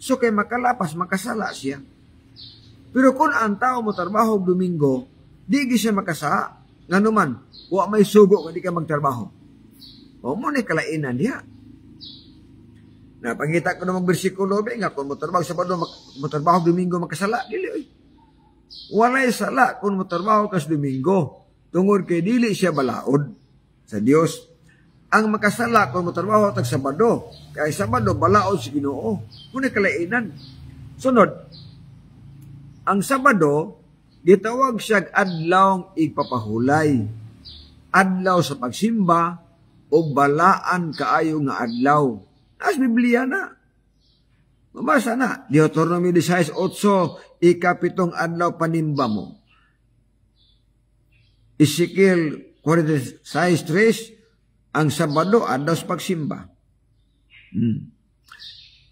Speaker 1: So kay makalapas, makasala siya. Pero kung ang tao mo trabaho Domingo, di siya makasala. Ngano man, wa may sugo nga di ka magtrabaho. O mo ni kalainan diha. Na pangita ko namang bersikulo nga kung mo trabaho Sabado, mo trabaho Domingo makasala, dili oy. Walay sala kung mo trabaho kas Domingo, tungod kay dili siya balaod sa Dios. Ang makasala kung mo trabaho tag Sabado, kay Sabado balaod si Ginoo. Muna kalainan. Sunod, ang Sabado gitawag siya adlawng igpapahulay. Adlaw sa pagsimba o balaan kaayo nga adlaw. As Biblia na. Mabasa na. Deuteronomy 16:8, ikapitong adlaw panimba mo. Ezekiel 46:3, ang Sabado adlaw sa pagsimba.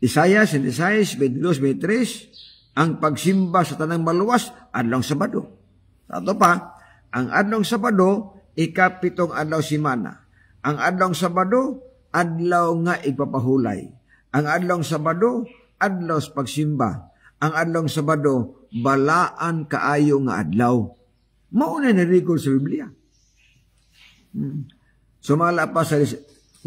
Speaker 1: Isaiah 66:22-23, ang pagsimba sa tanang maluwas adlaw Sabado. Ato pa, ang adlaw Sabado ikapitong adlaw simana. Ang adlaw Sabado adlaw nga igpapahulay. Ang adlaw Sabado adlaw sa pagsimba. Ang adlaw Sabado balaan kaayo nga adlaw. Mao na nirikol sa Biblia. Sumala pa sa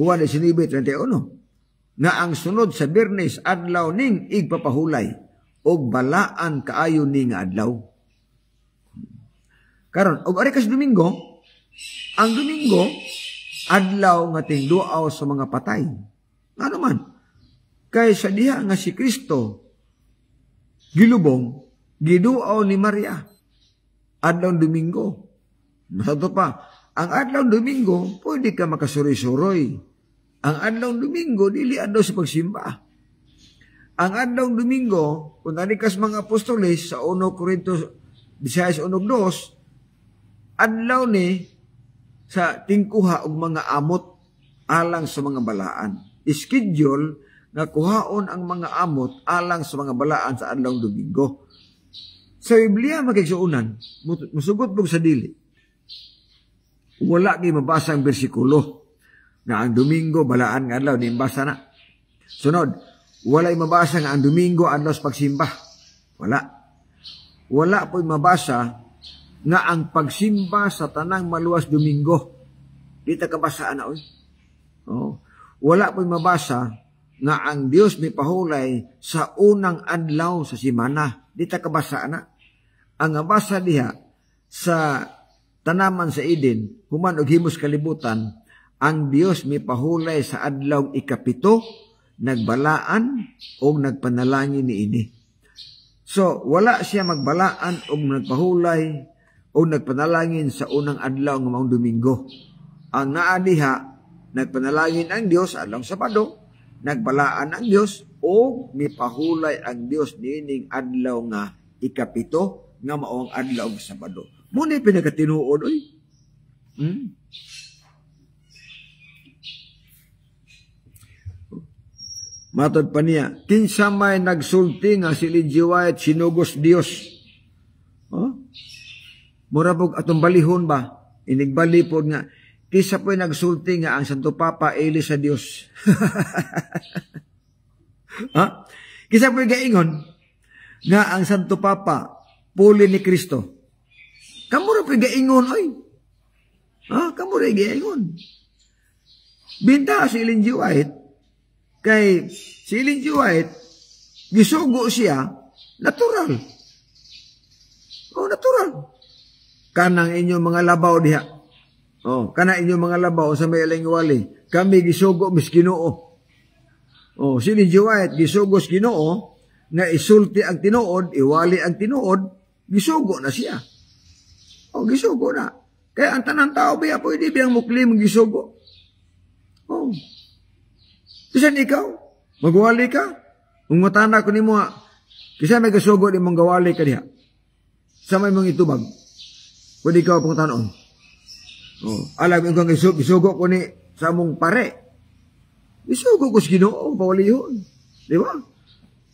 Speaker 1: Juan 19:31 nga ang sunod sa Biyernes adlaw ning igpapahulay og balaan kaayo ni nga adlaw. Karon og ari kas Domingo, ang Domingo adlaw nga tingduaw sa mga patay. Ano man? Kay sa diha nga si Kristo gilubong, giduaw ni Maria adlaw Domingo. Masato pa, ang adlaw Domingo pwede ka makasuroy-suroy. Ang adlaw Domingo dili adlaw sa pagsimba. Ang adlaw Domingo, kung narikas mga apostoles sa 1 Corinto 16:1-2, adlaw ni sa tingkuha og mga amot alang sa mga balaan. Schedule nga kuhaon ang mga amot alang sa mga balaan sa adlaw Domingo. Sa Biblia magigsuunan, musugot mo sa dili. Wala gi mabasa ang bersikulo na ang Domingo balaan nga adlaw, di mabasa na. Sunod, walay mabasa nga ang Domingo adlaw sa pagsimba. Wala. Wala po'y mabasa nga ang pagsimba sa tanang maluwas Domingo. Di ta kabasaan na oy. Oh. Wala po'y mabasa nga ang Dios may pahulay sa unang adlaw sa simana. Di ta kabasaan na. Ang nabasa diha sa tanaman sa Eden, human og himos kalibutan, ang Dios may pahulay sa adlaw ikapito, nagbalaan o nagpanalangin ni ini. So, wala siya magbalaan o nagpahulay o nagpanalangin sa unang adlaw ng maong Domingo. Ang naadiha, nagpanalangin ang Diyos adlaw Sabado, nagbalaan ang Diyos o mipahulay ang Diyos nining adlaw nga ikapito nga maong adlaw ng Sabado. Muna pinagatinuod, oy. Matod pa niya, kinsa may nagsulti nga si Lijiwayat sinugos Dios. Oh? Murabog atong balihon ba? Inigbalipod nga, kisa po'y nagsulti nga ang Santo Papa Eli sa Dios. Ha? Kisa po gaingon nga ang Santo Papa puli ni Kristo. Kamu ra po gaingon oy. Ha? Kamu ra gaingon. Binta si Ellen G. White kay si Ellen G. White gisugo siya natural. Oh, natural. Kanang inyong mga labaw diha. Oh, kana inyong mga labaw sa may aling-wali. Kami gisugo mis Ginoo. Oh, si Ellen G. White gisugo sa Ginoo nga isulti ang tinuod, iwali ang tinuod, gisugo na siya. Oh, gisugo na. Kaya ang tanang tao biya pwede biyang muklim gisugo. Oh. Bisan ikaw, magwali ka. Kung matanda ko ni mo, kisa may gasugo ni mong gawali ka diha. Sa may mong itubag. Pwede ikaw pong tanon. Oh. Alam mo kung gisugo ko ni sa mong pare. Gisugo ko sa Ginoo, pawali yun. Di ba?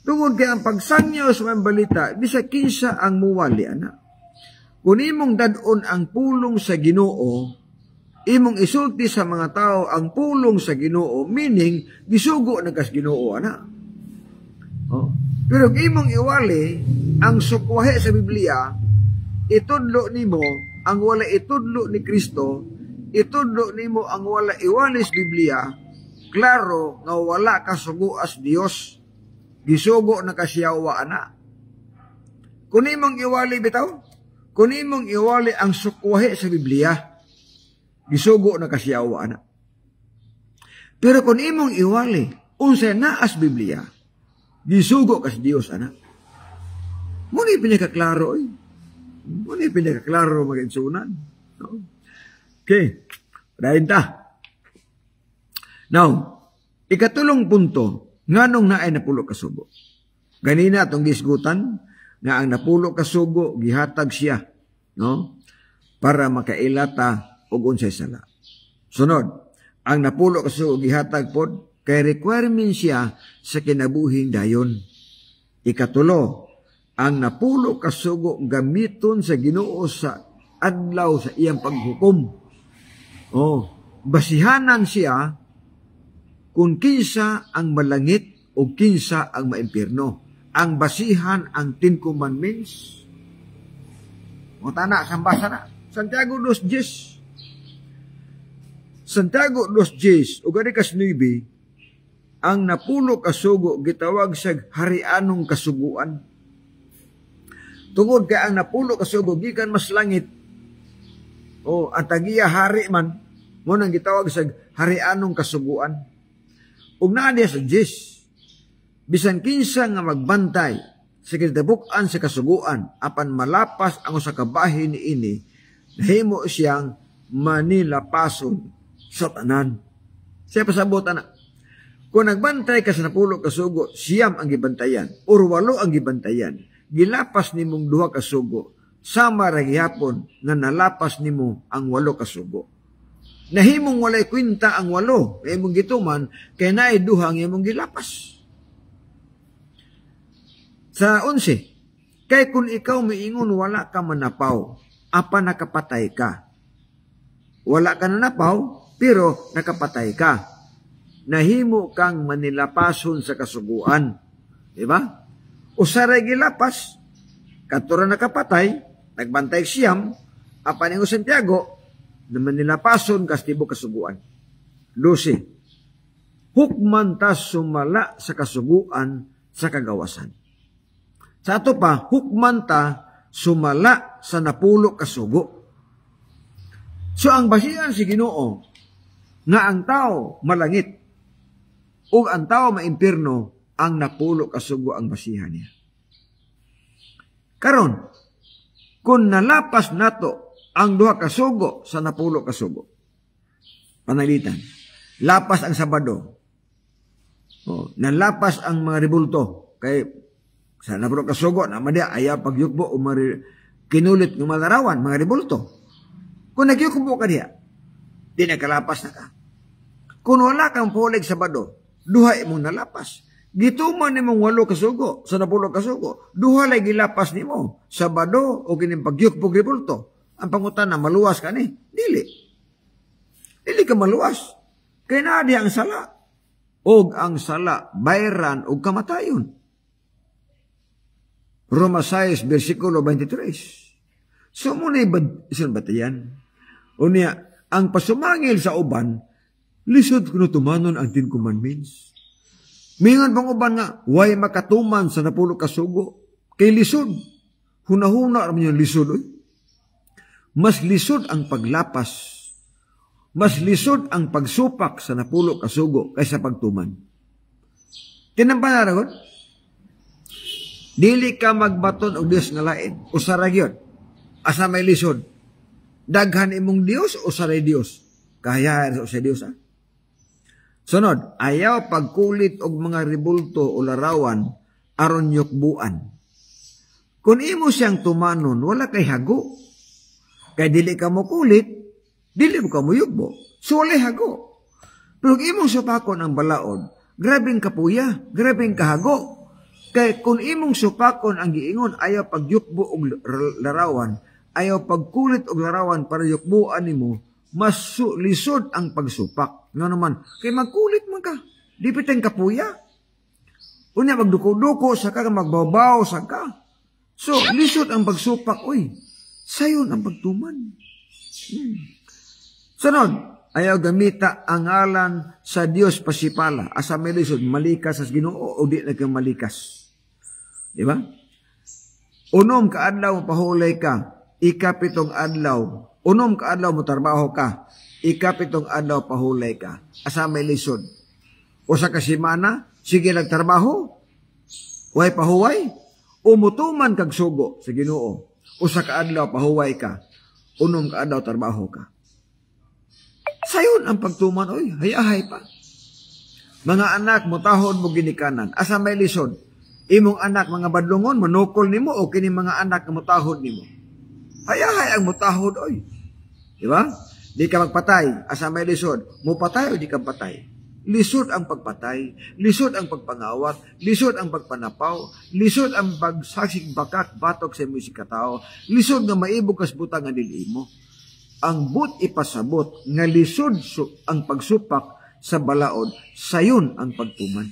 Speaker 1: Tungod kaya ang pagsangyaw sa mga balita, bisa kinsa ang muwali, anak. Kung imong dadon ang pulong sa Ginoo, imong isulti sa mga tao ang pulong sa Ginoo, meaning gisugo na kas Ginoo ana. Oh. Pero kung imong iwali ang sukwahe sa Biblia, itudlo nimo ang wala itudlo ni Kristo, itudlo nimo ang wala iwali sa Biblia, klaro nga wala ka sugo as Dios. Gisugo na kasiyawa ana. Kung imong iwali bitaw, kung imong iwali ang sukwahe sa Biblia, gisugo na kasiyawa ana. Pero kung imong iwali, unsa na as Biblia, gisugo kas Dios ana. Muni pinakaklaro eh. Muni pinakaklaro mag-insunan. No? Okay. Dahin ta. Now, ikatulong punto, nganong naay napulo ka sugo. Ganina atong gisgutan, nga ang napulo ka sugo, gihatag siya, no? Para makailata og unsay sala. Sunod, ang napulo ka sugo, gihatag pod, kay requirement siya sa kinabuhing dayon. Ikatulo, ang napulo ka sugo, gamiton sa Ginoo sa adlaw sa iyang paghukom. Oh, basihanan siya kung kinsa ang malangit o kinsa ang maimpierno. Ang basihan ang 10 Commandments. O tana, sambasa na. Santiago 2:10. Santiago 2:10, o gani kas 9, ang napulo kasugo gitawag sa harianong kasuguan. Tungod kay ang napulo kasugo gikan mas langit. O ang tagiya hari man, mo nang gitawag sa harianong kasuguan. Ug naa diya sa 10, bisan kinsa nga magbantay sa kinabukan sa kasuguan apan malapas ang usa ka bahin niini, nahimo siyang manilapason sa tanan. Siya pasabot ana. Kung nagbantay ka sa napulo kasugo, siyam ang gibantayan or 8 ang gibantayan, gilapas nimong 2 kasugo, sama ra gihapon nga nalapas nimo ang 8 kasugo. Nahimong walay kwinta ang 8, kay imong gituman, kay naay 2 ang imong gilapas. Sa 11, kay kung ikaw miingon wala ka manapaw, apa nakapatay ka. Wala ka nanapaw, pero nakapatay ka. Nahimo kang manilapason sa kasuguan. Diba? Usaray gilapas, katura nakapatay, nagbantay siyam, apa ningo Santiago, naman nilapason kastibo kasuguan. 12. Hukman ta sumala sa kasuguan sa kagawasan. Sa ato pa, hukman ta sumala sa napulo kasugo. So ang basihan si Ginoo nga ang tao malangit ug ang tao maimpierno, ang napulo kasugo ang basihan niya. Karon, kung nalapas nato ang 2 kasugo sa napulo kasugo. Panalitan. Lapas ang Sabado. O, nalapas ang mga rebulto. Kay sa napulo kasugo, naman dia, ayaw pagyukbo o kinulit ng malarawan, mga rebulto. Kung nagyukbo ka diya, di nakalapas na ka. Kung wala kang pulig Sabado, 2 imong nalapas. Gituman nimong 8 kasugo sa napulo kasugo. 2 lay gilapas nimo. Sabado o kining pagyukbo rebulto. Ang pangutan na maluwas ka ni, dili. Dili ka maluwas. Kaya na di ang sala. og ang sala bayran og kamatayon. Roma 6, versikulo 23. So, muna isan batayan. Unya, ang pasumangil sa uban, lisod kuno tumanon ang 10 commandments. Mingon pang uban nga, way makatuman sa 10 kasugo. Kay lisod. Hunahuna naman yung lisod. Oy. Mas lisod ang paglapas. Mas lisod ang pagsupak sa 10 kasugo kaysa pagtuman. Tinampan na dili ka magbaton og Dios nga lain. Usara gyud. Asa may lisod. Daghan imong Dios o saray Dios. Kahayaan sa Dios ha. Sunod, ayaw pagkulit og mga ribulto o larawan aron yukbuan. Kung imo siyang tumanon, wala kay hago. Kay dili ka mo kulit, dili mo ka mo yukbo. So wala hago. Pero kung imong supakon ang balaod, grabing kapuya, grabing kahago. Kay kung imong supakon ang giingon, ayaw pagyukbo og larawan, ayaw pagkulit og larawan para yukbuan nimo, mas lisod ang pagsupak. Nga naman, kay magkulit man ka. Di piteng kapuya. Unya magduko-duko sa ka, magbabaw sa ka. So, lisod ang pagsupak. Uy, sayon ang pagtuman. Sunod, ayaw gamita ang ngalan sa Dios pasipala. Asa may lisod, malikas sa Ginoo o di na kang malikas. Di ba? Unom ka adlaw pahulay ka. Ikapitong adlaw. Unom ka adlaw mo trabaho ka. Ikapitong adlaw pahulay ka. Asa may lisod. O sa kasimana, sige nagtrabaho. Way pahuway. Umutuman kag sugo sa Ginoo. O sa kaadlaw pahuway ka. Unom ka adlaw trabaho ka. Sayon ang pagtuman. Oy, hayahay pa. Mga anak, mutahod mo ginikanan. Asa may lisod. Imong anak, mga badlungon, manukol nimo o kini mga anak na mutahod nimo. Hayahay ang mutahod, oy. Di ba? Di ka magpatay. Asa may lisod. Mupatay o di ka patay. Lisod ang pagpatay. Lisod ang pagpangawat. Lisod ang pagpanapaw. Lisod ang pagsaksik bakak batok sa musik katao. Lisod nga maibog kas butang nga dili mo. Ang but ipasabot nga lisod ang pagsupak sa balaod. Sayon ang pagtuman.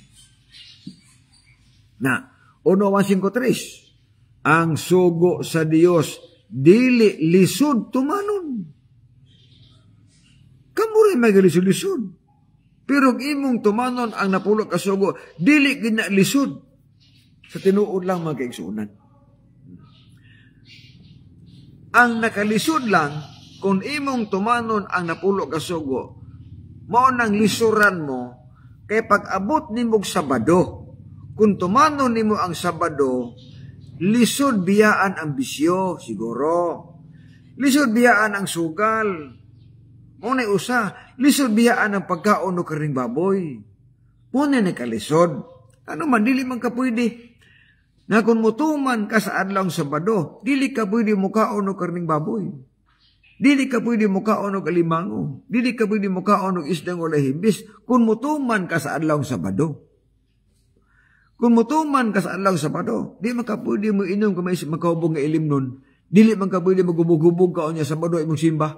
Speaker 1: Na, 1:53. Ang sugo sa Dios dili lisod tumanon. Kamu rin may lisod-lisod. Pero imong tumanon ang 10 kasugo, dili gina lisod. Sa tinuod lang mga kaigsunan. Ang nakalisod lang, kung imong tumanon ang 10 kasugo, mao nang lisuran mo, kay pag-abot nimog Sabado, kung tumanon nimo ang Sabado, lisod biyaan ang bisyo, siguro. Lisod biyaan ang sugal. Muna'y usa, lisod biyaan ang pagkaon o karing baboy. Muna'y nakalisod. Ano man, dili man ka pwede. Nga kung mutuman ka sa adlaw Sabado, dili ka pwede mukaon o karing baboy. Dili ka pwede mukaon o kalimango. Dili ka pwede mukaon o isdang wala himbis. Kung mutuman ka sa adlaw Sabado. Kung mutuman ka sa adlaw Sabado, di man ka pwede mo inom kung may makahubog nga ilim nun. Dili man ka pwede magubog-hubog ka o niya Sabado imong simba.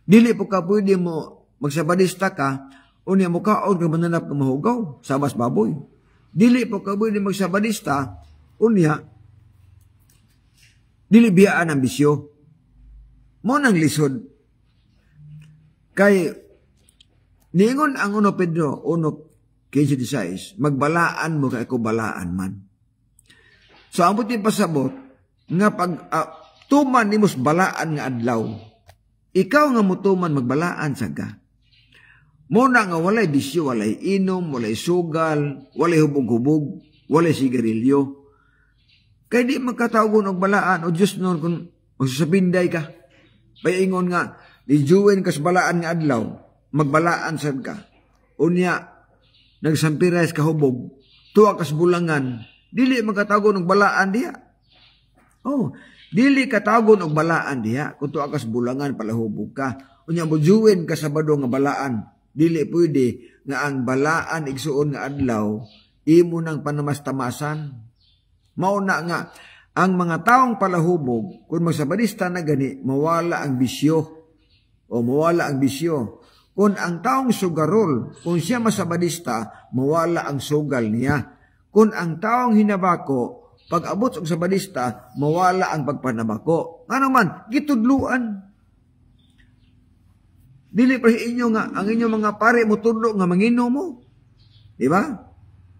Speaker 1: Dili po ka pwede mo magsabadista ka o niya mukaon ka mananap ng mahugaw sa mas baboy. Dili po ka pwede magsabadista o niya dili biyaan ang bisyo. Mo nang lisod. Kay niingon ang 1 Pedro 1:16, magbalaan mo kay ko balaan man. So ambot yung pasabot nga pag tuman nimos balaan nga adlaw. Ikaw nga mutuman magbalaan saga. Mo na nga walay bisyo, walay inom, walay sugal, walay hubog-hubog, walay sigarilyo. Kay di magkatawgon og balaan o Diyos noon kung magsasabinday ka. Paingon nga, di juwen kas balaan nga adlaw, magbalaan sad ka. Unya, nagsampirais ka hubog, tuwa kas bulangan, dili magkatagon og balaan diha. Oh, dili katagon og balaan diha, kung tuwa kas bulangan palahubog ka. Unya, bujuwen ka Sabado nga balaan, dili pwede nga ang balaan igsuon nga adlaw, imo nang panamastamasan. Mauna nga, ang mga taong palahubog, kung magsabadista na gani, mawala ang bisyo. O mawala ang bisyo. Kung ang taong sugarol, kung siya masabadista, mawala ang sugal niya. Kung ang taong hinabako, pag abot sa sabadista, mawala ang pagpanabako. Ano man, gitudluan. Dili pa inyo nga, ang inyong mga pare mo tudlo nga manginom mo. Di ba?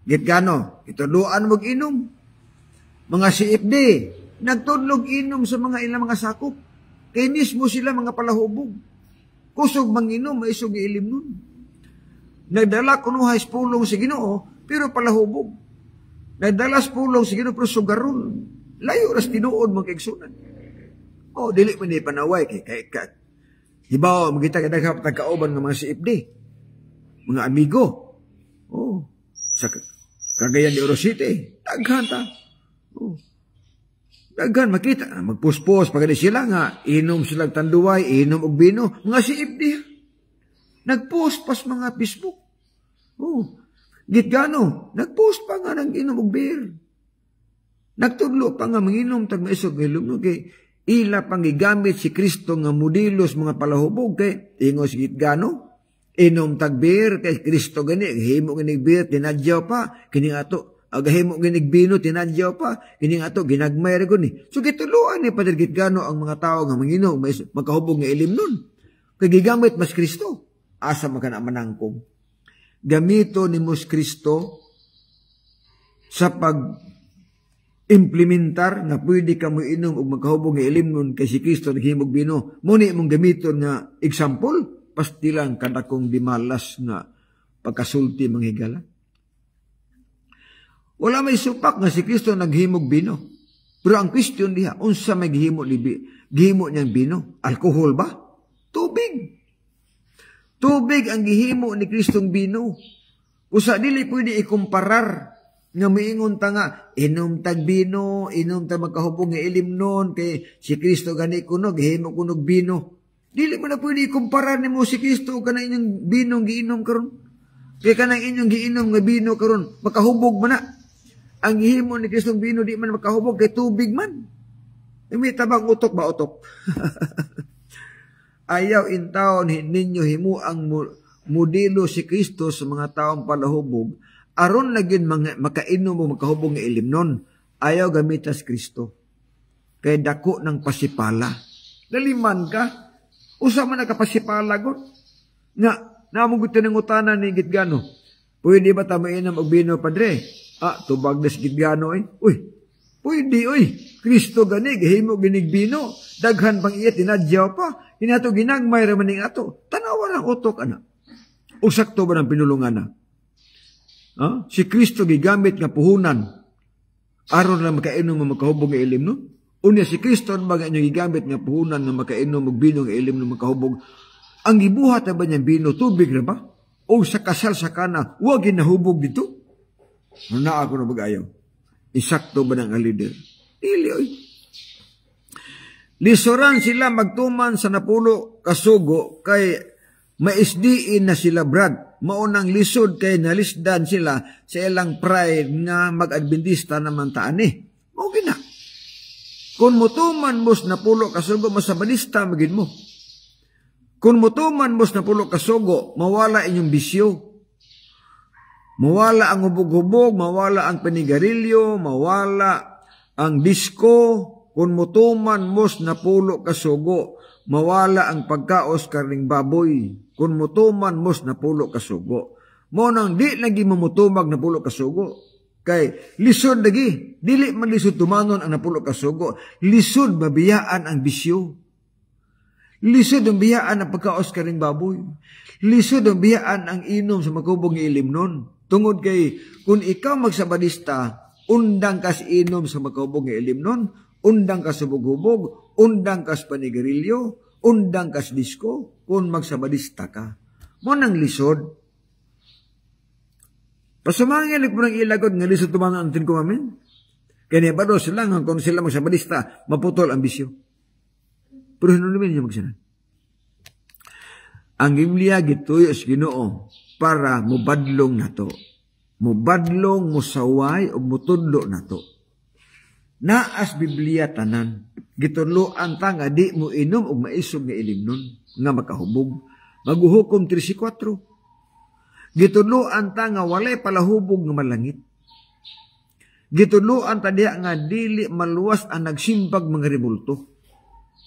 Speaker 1: Gitgano, gitudluan mo inom. Mga CFD, nagtudlog inom sa mga ilang mga sakop. Kaya mismo sila mga palahubog. Kusog manginom, may isog ilim nun. Nagdala kunuhay pulong si Ginoo, pero palahubog. Nagdala pulong si Ginoo, pero sugarol. Layo ras tinuod mo kaigsunan. O, dili man ni panaway kay hibaw, magkita kadagap tagkauban ng mga CFD. Mga amigo. O, sa Cagayan de Oro City, daghan ta. O, daghan, makita, magpuspos, pagkali sila nga, inom silang tanduay, inom og bino, mga CFD. Nagpost pas mga Facebook. Oh, gitgano, nagpost pa nga ng inom og beer. Nagtudlo pa nga manginom tag maisog ilum kay ila pang gigamit si Kristo nga modelos mga palahubog kay ingos gitgano, inom tag beer kay Kristo gani, himo gani beer tinadyaw pa, kini ato agahimo ginig bino tinadyaw pa, kining ato ginagmay ra guni. So gituluan ni Padre Gitgano ang mga tawo nga manginom makahubog nga ilim nun. Kay gigamit mas Kristo, asa man kana manangkog. Gamito ni Mos Kristo sa pag implementar na pwede ka mo inom og makahubog nga ilim nun kay si Kristo naghimog bino. Muni imong gamiton nga example, pastilang kadakong dimalas nga pagkasulti manghigala. Wala may supak nga si Kristo naghimog bino. Pero ang question diha, unsa may gihimo niyang bino? Alkohol ba? Tubig. Tubig ang gihimo ni Kristong bino. Usa dili pwede ikumparar nga miingon ta nga inom tag bino, inom tag makahubog nga ilim nun kay si Kristo gani kuno gihimo kunog bino. Dili man na pwede ikumparar nimo si Kristo kana inyong binong giinom karon. Kay kanang inyong giinom nga bino karon makahubog man na. Ang gihimo ni Kristong bino di man makahubog kay tubig man. May tabang utok ba utok? Ayaw intawon ninyo himo ang modelo si Kristo sa mga taong palahubog aron lagin makainom o makahubog nga ilim nun. Ayaw gamitas Kristo. Kay dako ng pasipala. Naliman ka. Usa man nakapasipala gon. Nga, namugot ng utanan ni Gitgano. Pwede ba ta mainom og bino, Padre? Tubag na si Gitgano eh. Uy, pwede Kristo gani, gihimo ginig bino. Daghan pang iya, tinadyaw pa. Hinato ginagmay raman ning ato. Tanawa lang utok, ana. O sakto ba ng pinulungan na? Si Kristo gigamit nga puhunan. Aron lang makainom mo makahubog nga ilim, no? Unya si Kristo ba nga inyong gigamit nga puhunan nga makainom mo bino nga ilim no makahubog. Ang gibuhat ba niyang bino, tubig na ba? O sa kasal sa kana, huwag ginahubog dito? Na ako na mag-ayaw. Isakto ba ng alider? Dili, oy. Lisoran sila magtuman sa napulo kasugo kay maisdiin na sila brad. Maunang lisod kay nalisdan sila sa ilang pride nga mag-adventista naman taan eh. Okay na. Kung mutuman mos napulo kasugo, masabadista magin mo. Kung mutuman mos napulo kasugo, mawala inyong bisyo. Mawala ang hubog-hubog, mawala ang panigarilyo, mawala ang disko. Kung mutuman mos napulo kasugo, mawala ang pagkaos karning baboy. Kung mutuman mos napulo kasugo. Mo nang di lagi mamutumag napulo kasugo. Kay lisod lagi, dili man lisod tumanon ang napulo kasugo. Lisod mabiyaan ang bisyo. Lisod ang biyaan ang pagkaos karning baboy. Lisod ang biyaan ang inom sa makubog nga ilim nun. Tungod kay, kung ikaw magsabadista, undang kas inom sa makahubog nga ilim nun, undang kas hubog-hubog, undang kas panigarilyo, undang kas disko, kung magsabadista ka. Mo nang lisod. Pasumangin mo ng ilagod nga lisod tumangan ang tinkumamin. Kaya niya ba doon sila nga kung sila magsabadista, maputol ang bisyo. Pero hinulimin niya magsinan. Ang Biblia gituyo sa Ginoo para mubadlong nato. Mubadlong, musaway, o mutudlo nato. Naas Biblia tanan. Gituloan ta nga di mo inom o maisog nga ilim nun, nga makahubog. Maghuhukom 34. Gitudloan ta nga walay palahubog nga malangit. Gitudloan ta diha nga dili maluwas ang nagsimbag mga rebulto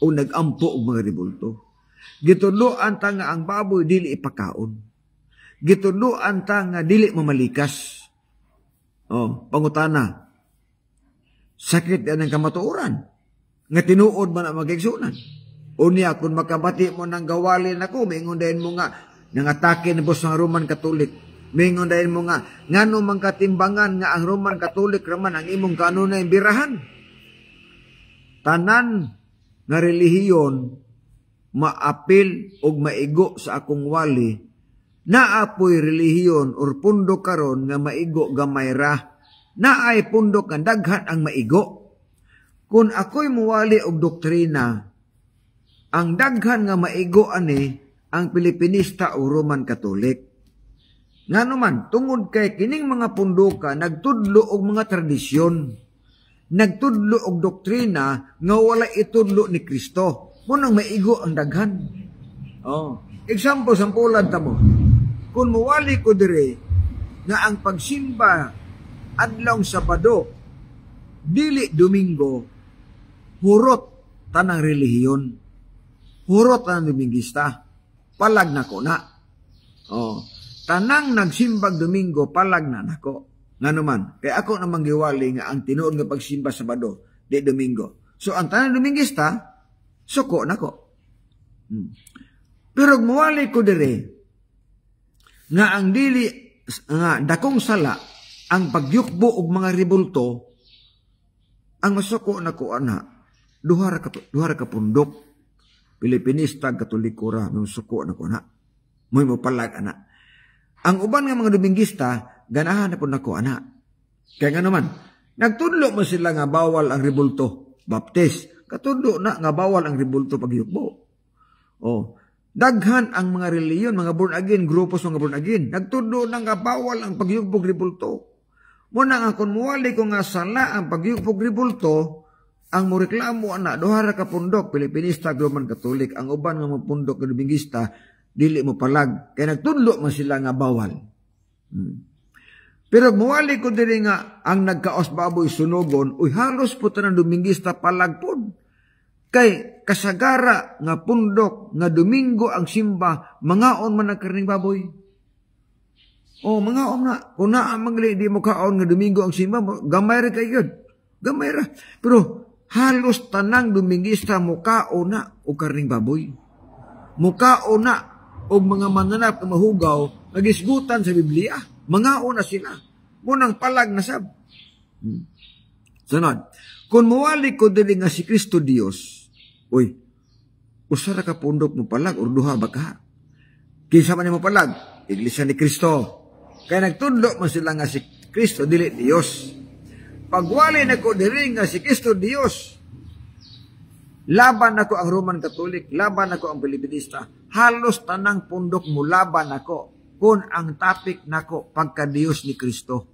Speaker 1: o nagampo og mga rebulto. Gitudloan ta nga ang baboy dili ipakaon. Gitudloan ta nga dili mamalikas. Pangutana. Sakit yan ang kamatuoran. Nga tinuod man ang mag-igsunan. Unya, kung makabati mo ng gawalin ako, mingon dahin mo nga, nangatake na bos ng Roman Catholic. Mingon dahin mo nga, ngano mang katimbangan nga ang Roman Catholic raman ang imong kanunay birahan. Tanan nga relihiyon, maapil o maigo sa akong wali, naapoy relihiyon or pundo karon nga maigo gamay ra, naay pundo nga daghan ang maigo. Kung ako'y muwali og doktrina, ang daghan nga maigo ani ang Pilipinista o Roman Catholic. Nga naman, tungod kay kining mga pundoka, nagtudlo og mga tradisyon, nagtudlo og doktrina nga wala itudlo ni Kristo. Munang maigo ang daghan. Example, sampulan ta mo. Kung muwali ko dire nga ang pagsimba adlaw Sabado, dili Domingo, hurot tanang relihiyon. Hurot tanang Domingista. Palag na ko na. Tanang nagsimbag Domingo, palag na nako. Nga naman, kaya ako namang giwali nga ang tinuod nga pagsimba Sabado, di Domingo. So, ang tanang Domingista, suko nako. Pero muwali ko dire nga ang dili nga dakong sala ang pagyukbo og mga rebulto, ang masuko nako ana duha ra ka pundok Pilipinista Katoliko ra masuko nako na mo palag ana. Ang uban nga mga Domingista ganahan na pud nako ana. Kaya nga naman nagtudlo mo sila nga bawal ang rebulto baptis. Katundo na nga bawal ang rebulto pagyukbo. Daghan ang mga reliyon, mga born again, grupos mga born again. Nagtundo na nga bawal ang pagyukbog rebulto. Muna nga kung muwali ko nga sala ang pagyukbog rebulto, ang mureklamo na duha ra ka pundok, Pilipinista, Roman Catholic, ang uban nga mga pundok na Domingista, dili mo palag. Kaya nagtudlo man sila nga bawal. Pero muwali ko diri nga ang nagkaos baboy sunogon, uy halos po tanang Domingista palagpod. Kay kasagara nga pundok nga Domingo ang simba, mangaon man ang karning baboy. Mangaon na. Kung naamang di mo kaon nga Domingo ang simba, gamay ra kayo. Gamay ra. Pero halos tanang Domingista mukaon na o karning baboy. Mukaon na o mga mananap na mahugaw, nagisgutan sa Biblia. Mangaon na sila. Munang palag na sab. Sunod. Kung muwali ko dili nga si Kristo Dios, usara ka pundok mo palag or duha ba ka? Kinsa man mo palag? Iglesia ni Kristo. Kaya nagtudlo man sila nga si Kristo dili Dios. Pagwali na ko dili nga si Kristo Dios, laban ako ang Roman Catholic, laban ako ang Pilipinista, halos tanang pundok mo laban ako. Kung ang topic nako pagka-Diyos ni Kristo.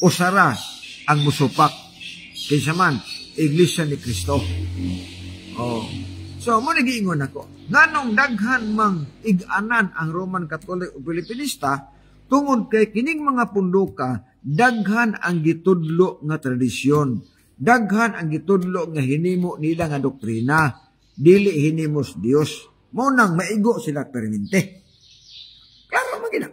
Speaker 1: Usara ang musupak. Kaysa man, Iglesia ni Kristo. So, mo nagiingon ako. Nganong daghan mang ig-anan ang Roman Catholic o Pilipinista, tungod kay kining mga pundoka, daghan ang gitudlo nga tradisyon. Daghan ang gitudlo nga hinimo nila nga doktrina. Dili hinimos Dios. Mo nang maigo sila permente. Klaro magina.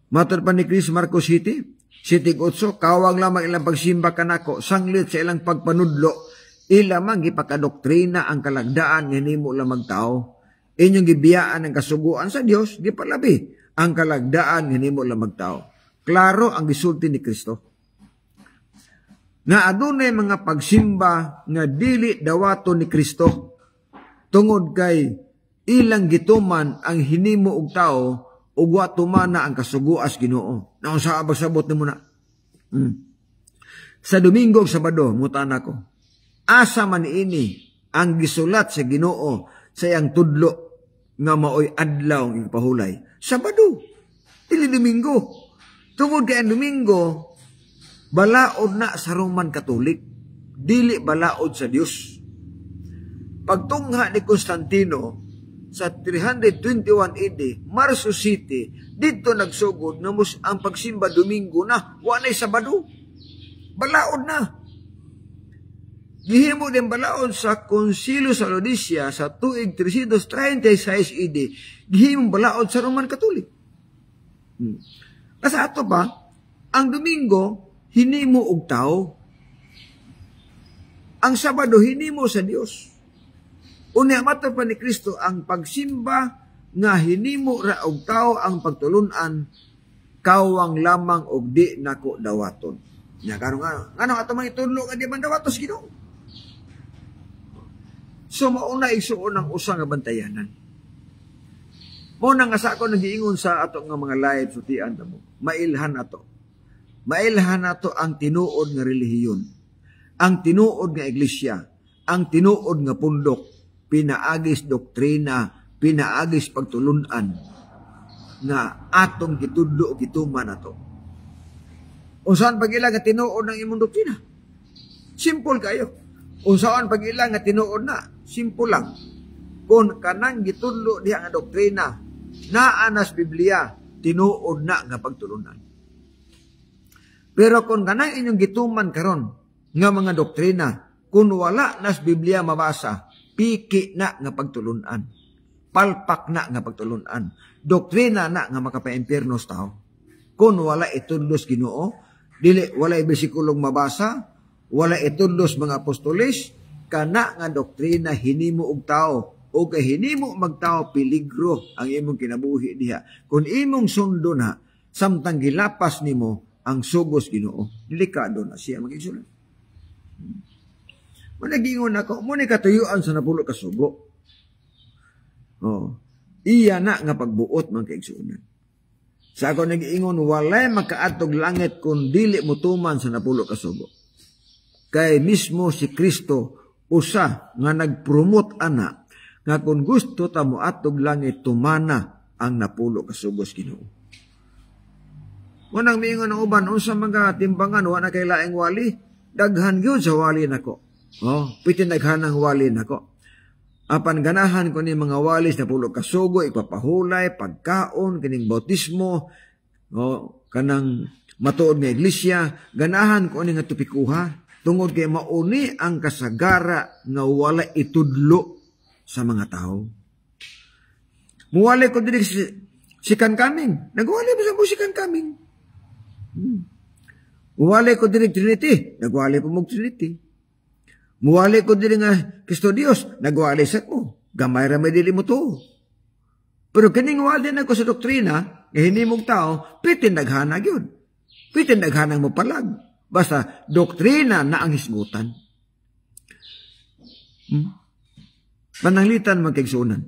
Speaker 1: Matur pa ni Chris Marcos City, City 8, kawang lamang ilang pagsimba kanako, sanglit sa ilang pagpanudlo, ilamang gipakadoktrina ang kalagdaan nga nimo lamang tao. Inyong gibiyaan ang kasuguan sa Dios, gipalabi ang kalagdaan nga nimo lamang tao. Klaro ang gisulti ni Kristo. Nga adunay mga pagsimba nga dili dawato ni Kristo, tungod kay ilang gituman ang hinimo og tao ug wa tumana ang kasuguas Ginoo. Naon sa abasabot nimo na. Sa Domingo ug Sabado mutana ko. Asa man ini ang gisulat sa Ginoo sa iyang tudlo nga maoy adlaw ng pahulay. Sabado, dili Domingo. Tungod kay ang Domingo balaod na sa Roman Catholic, dili balaod sa Dios. Pagtungha ni Constantino, sa 321 AD, Marso City, dito nagsugod na ang pagsimba Domingo na, walay Sabado. Balaod na. Gihimo din balaod sa Konsilo sa Laodicea sa tuig 336 AD. Gihimo balaod sa Roman Catholic. Kasi ato ba, ang Domingo, hinimo og tao. Ang Sabado, hinimo sa Dios. Unya mata pa ni Kristo ang pagsimba nga hinimo ra og tao ang pagtulunan kawang lamang og di nako dawaton. Nya karon ano ato man itudlo nga di man dawatos Ginoo. So mauna igsuon ang usa nga bantayanan. Mo nang asa ko nagiingon sa ato nga mga live sutian ta mo. Mailhan ato. Mailhan ato ang tinuod nga relihiyon. Ang tinuod nga iglesia, ang tinuod nga pundok, pinaagis doktrina, pinaagis pagtulunan nga atong gitudlo o gituman nato. Unsaan pag-ila nga tinuod ng imong doktrina? Simple kayo. Unsaan pag-ila nga tinuod na? Simple lang. Kung kanang gitudlo diha nga doktrina, naa nas Biblia, tinuod na nga pagtulunan. Pero kung kanang inyong gituman karon nga mga doktrina, kung wala nas Biblia mabasa, piki na nga pagtulunan. Palpak na nga pagtulunan. Doktrina na nga makapaimpierno sa tao. Kung wala itudlos Ginoo, dili wala bersikulong mabasa, wala itudlos mga apostoles, kana nga doktrina hinimo og tao. O kay hinimo magtao peligro ang imong kinabuhi diha. Kung imong sundo na, samtang gilapas nimo ang sugos Ginoo, delikado na siya magigsulat. Managingon ako, muna katuyuan sa napulo ka sugo. Oh, iya na nga pagbuot mga kaigsuunan. Sa ako nag-iingon, walay makaatog langit kung dili mo tuman sa napulo ka sugo. Kay mismo si Kristo usa nga nag-promote ana nga kung gusto ta mo atog langit tumana ang napulo ka sugo sa Ginoo. Munang miingon ang uban, unsa mga timbangan wala kay laing wali, daghan gyud sa wali nako. Oh, pitin naghanang wali nako. Apan ganahan ko ni mga walis na pulo kasugo, ipapahulay, pagkaon, kining bautismo, kanang matuod nga iglesia, ganahan ko ni nga tupikuha, tungod kay mauni ang kasagara nga wala itudlo sa mga tao. Muwali ko din si Kankaming. Nagwali mo sa mo si Kankaming. Muwali ko din Trinity. Nagwali po mo Trinity. Muwali ko din nga Kristo Dios, nagwali sa ko. Gamay ramay dili mo to. Pero kining wali na ko sa doktrina, nga hindi mong tao, pitin naghanag yun. Pitin naghanag mo palag. Basta doktrina na ang hisgutan. Pananglitan magkaigsunan.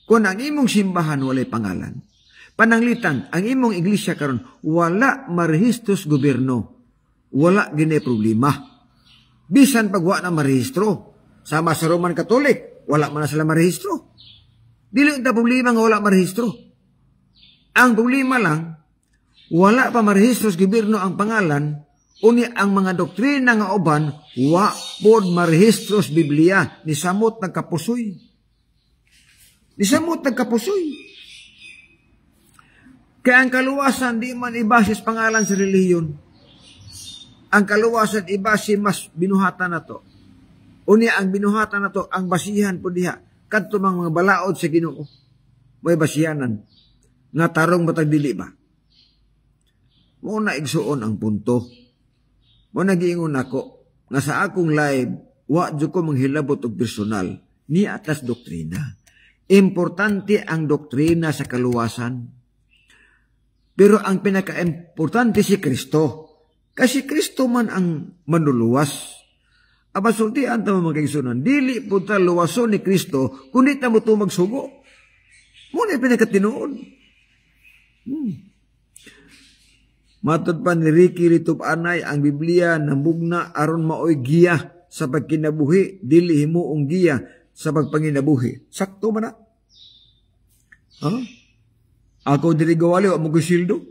Speaker 1: Kung ang imong simbahan walay pangalan, pananglitan, ang imong iglesia karon wala marehistros gobyerno, wala gini problema. Bisan pagwa na marehistro. Sama sa Roman Catholic, wala man na sila marehistro. Dili unta problema nga wala marehistro. Ang problema lang, wala pa marehistro sa gobyerno ang pangalan, uni ang mga doktrina nga uban, wa pod marehistro sa Biblia, ni samot nagkapusoy. Ni samot nagkapusoy. Kaya ang kaluwasan, di man ibasis pangalan sa relihiyon. Ang kaluwasan iba si mas binuhatan na to. Unya ang binuhatan na to, ang basihan po diha. Kadto mga balaod sa Ginoo. May basihanan. Nga tarong matag dili ba? Muna igsuon ang punto. Muna giingon ako, nga sa akong live, wa dyo ko manghilabot og personal, ni atas doktrina. Importante ang doktrina sa kaluwasan. Pero ang pinaka-importante si Kristo. Kasi Kristo man ang manluluwas. Abasultian ta mga kaigsunan, dili po ta luwason ni Kristo, kundi ta mo ito magsugo. Muna pinakatinuod. Matod pa ni Ricky Ritop Anay, ang Biblia nambugna aron maoy giya sa pagkinabuhi, dili himuong giya sa pagpanginabuhi. Sakto man na. Ako dili gawali, wa mo gusildo.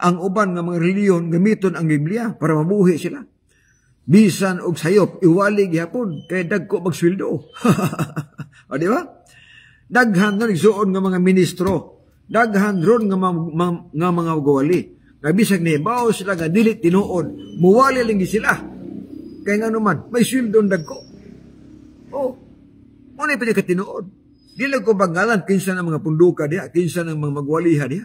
Speaker 1: Ang uban nga mga reliyon gamiton ang Biblia para mabuhi sila. Bisan og sayop iwali gihapon kay dagko magsweldo. O, di ba? Daghan na nagsuon nga mga ministro. Daghan ron nga mga gawali. Nga bisag nibaw sila nga dili tinuod. Muwali lang sila. Kaya nga naman, may swildon dagko. O, muna pa niya katinuod. Di lang ko bangalan kinsa ng mga punduka diya, kinsa ng mga magwaliha diya.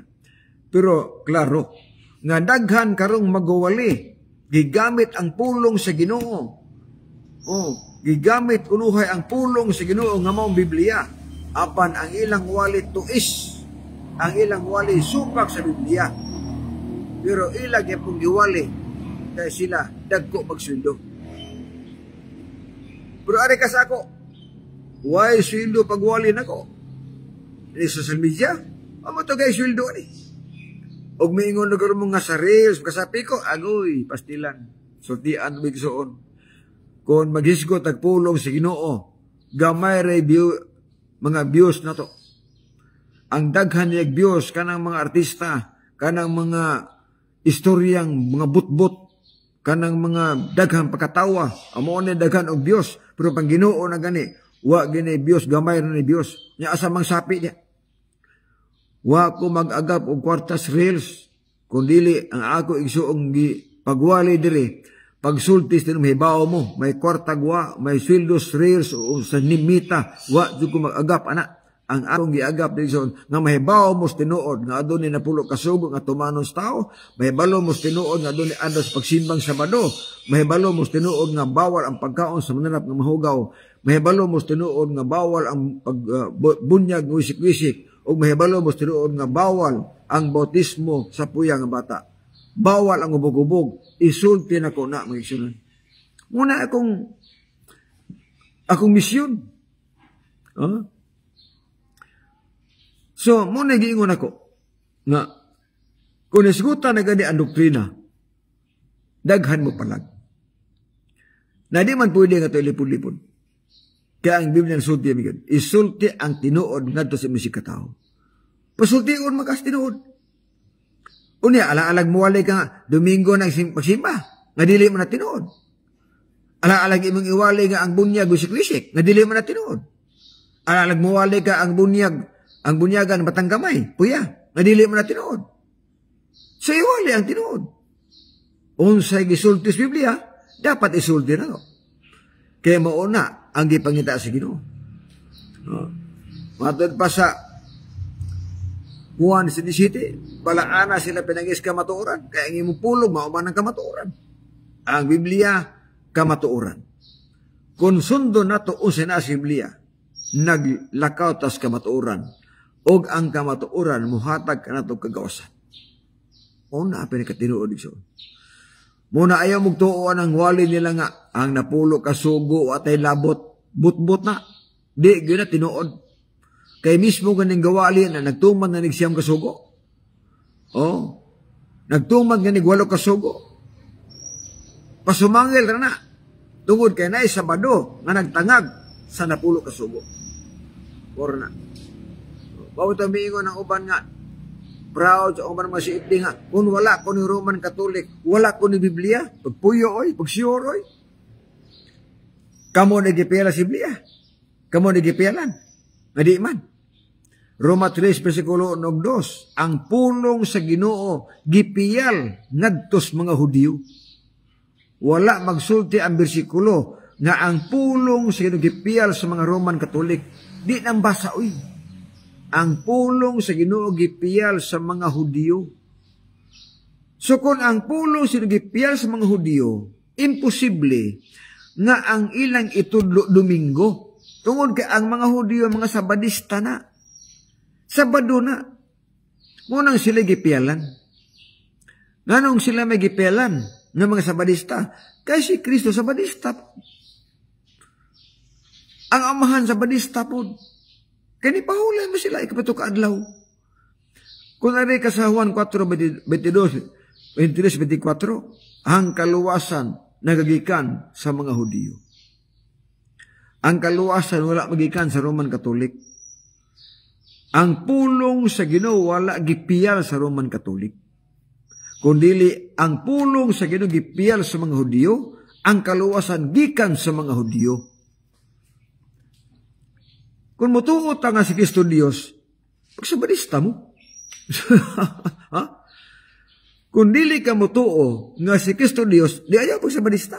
Speaker 1: Pero, klaro, nga daghan karong magwali, gigamit ang pulong sa Ginoo. Oh, gigamit unuhay ang pulong sa Ginoo nga maong Biblia. Apan ang ilang wali tuis, ang ilang wali supak sa Biblia. Pero ilang yapong giwali kaya sila dagko magsweldo. Pero ari ka sa ako, why sweldo pagwali nako? Ni social media, amo to guys sweldo ni. Og miingon na karon mga sa reels, kasapi ko, agoy, pastilan. Sortian bigsoon. Kung maghisgot ang pulong sa Ginoo, gamay ray mga views na to. Ang daghan niyag views kanang mga artista, kanang mga istoryang mga butbut, kanang mga daghan pagkatawa, amo ni daghan og views, pero pang Ginoo na gani, wa gini views, gamay ra ni views. Nya asa mang sapi niya. Wa ko mag-agap og kwartas reels, kundili ang ako igsuong pagwali diri, pagsultis din mahibaw mo, may kwartag wa, may sweldos reels o sa nimita, wa jud ko mag-agap ana. Ang akong giagap diri nga mahibaw mo tinuod nga adunay napulo ka sugo nga tumanon sa tao, mahibalo mo tinuod nga adunay adlaw sa pagsimbang Sabado, mahibalo mo tinuod nga bawal ang pagkaon sa mananap nga mahugaw, mahibalo mo tinuod nga bawal ang pagbunyag ng wisik-wisik, o mahibalo mo tinuod nga bawal ang bautismo sa puya nga bata. Bawal ang ubog-ubog. Isulti na ko na mga igsunan. Muna akong misyon. Huh? So, muna giingon ako nga kung isgutan na gani ang doktrina, daghan mo palag. Na di man pwede nga ito ilipon-lipon. Kaya ang Biblia ng sulti, isulti ang tinuod nga ito sa misik katao. Pasultiun makas tinuod. Unya, alang-alag muwalay ka nga, Domingo na pagsimba, nga dili mo na tinuod. Alang-alag imong iwalay nga ang bunyag wisik-wisik, nga dili mo na tinuod. Alang-alag muwalay ka ang bunyagan batang gamay, puya, nga dili mo na tinuod. So, iwalay ang tinuod. Unsay gisulti sa Biblia, dapat isulti na no. Kaya mauna ang gipangita sa Ginoo. Matod pa sa Juan 17, balaana sila pinangis kamatuoran, kaya ang imong pulong mauman ng kamatuoran. Ang Biblia, kamatuoran. Kung sundo na to usin na sa Biblia, naglakaw tas kamatuoran, og ang kamatuoran, muhatag ka na to kagawasan. Una, pinakatinuod iso. Muna ayaw magtuoan ang wali nila nga, ang napulo kasugo at ay labot, but-but na. Di, yun na tinuod. Kaya mismo ganing gawali na nagtumad na nagsiyam kasugo. Oh, nagtumad nga nigwalo kasugo. Pasumangil na. Tungod kay na Sabado nga nagtangag sa napulo kasugo. Or na. Bawat amiingon ang uban nga, proud sa uban mga siipdi nga, kung wala ko ni Roman Catholic, wala ko ni Biblia, pagpuyo oy, pagsiyur oy. Kamo nagipela si Biblia. Kamo nagipelan. Ngadi man. Roma 3, versikulo 2, ang pulong sa Ginoo gipiyal ngadtos mga Hudiyo. Wala magsulti ang bersikulo nga ang pulong sa Ginoo gipiyal sa mga Roman Catholic. Di nang basa oy. Ang pulong sa Ginoo gipiyal sa mga Hudiyo. So kung ang pulong sa Ginoo gipiyal sa mga Hudiyo, imposible nga ang ilang itudlo Domingo. Tungod kay ang mga Hudiyo mga Sabadista na. Sabado na. Munang sila gipiyalan. Nganong sila may gipiyalan ng mga Sabadista? Kaya si Kristo Sabadista. Ang amahan Sabadista po. Kaya ni pahulan mo sila, ikapato kaadlaw. Kung narin ka sa Juan 4:22, 23-24, ang kaluwasan nagagikan sa mga Hudiyo. Ang kaluwasan wala magikan sa Roman Catholic. Ang pulong sa Ginoo wala gipiyal sa Roman Catholic. Kundili ang pulong sa Ginoo gipiyal sa mga Hudiyo, ang kaluwasan gikan sa mga Hudiyo. Kung mutuo ta nga si Kristo Dios, pagsabadista mo. Ha? Kung dili ka mutuo nga si Kristo Dios, di ayaw pagsabadista.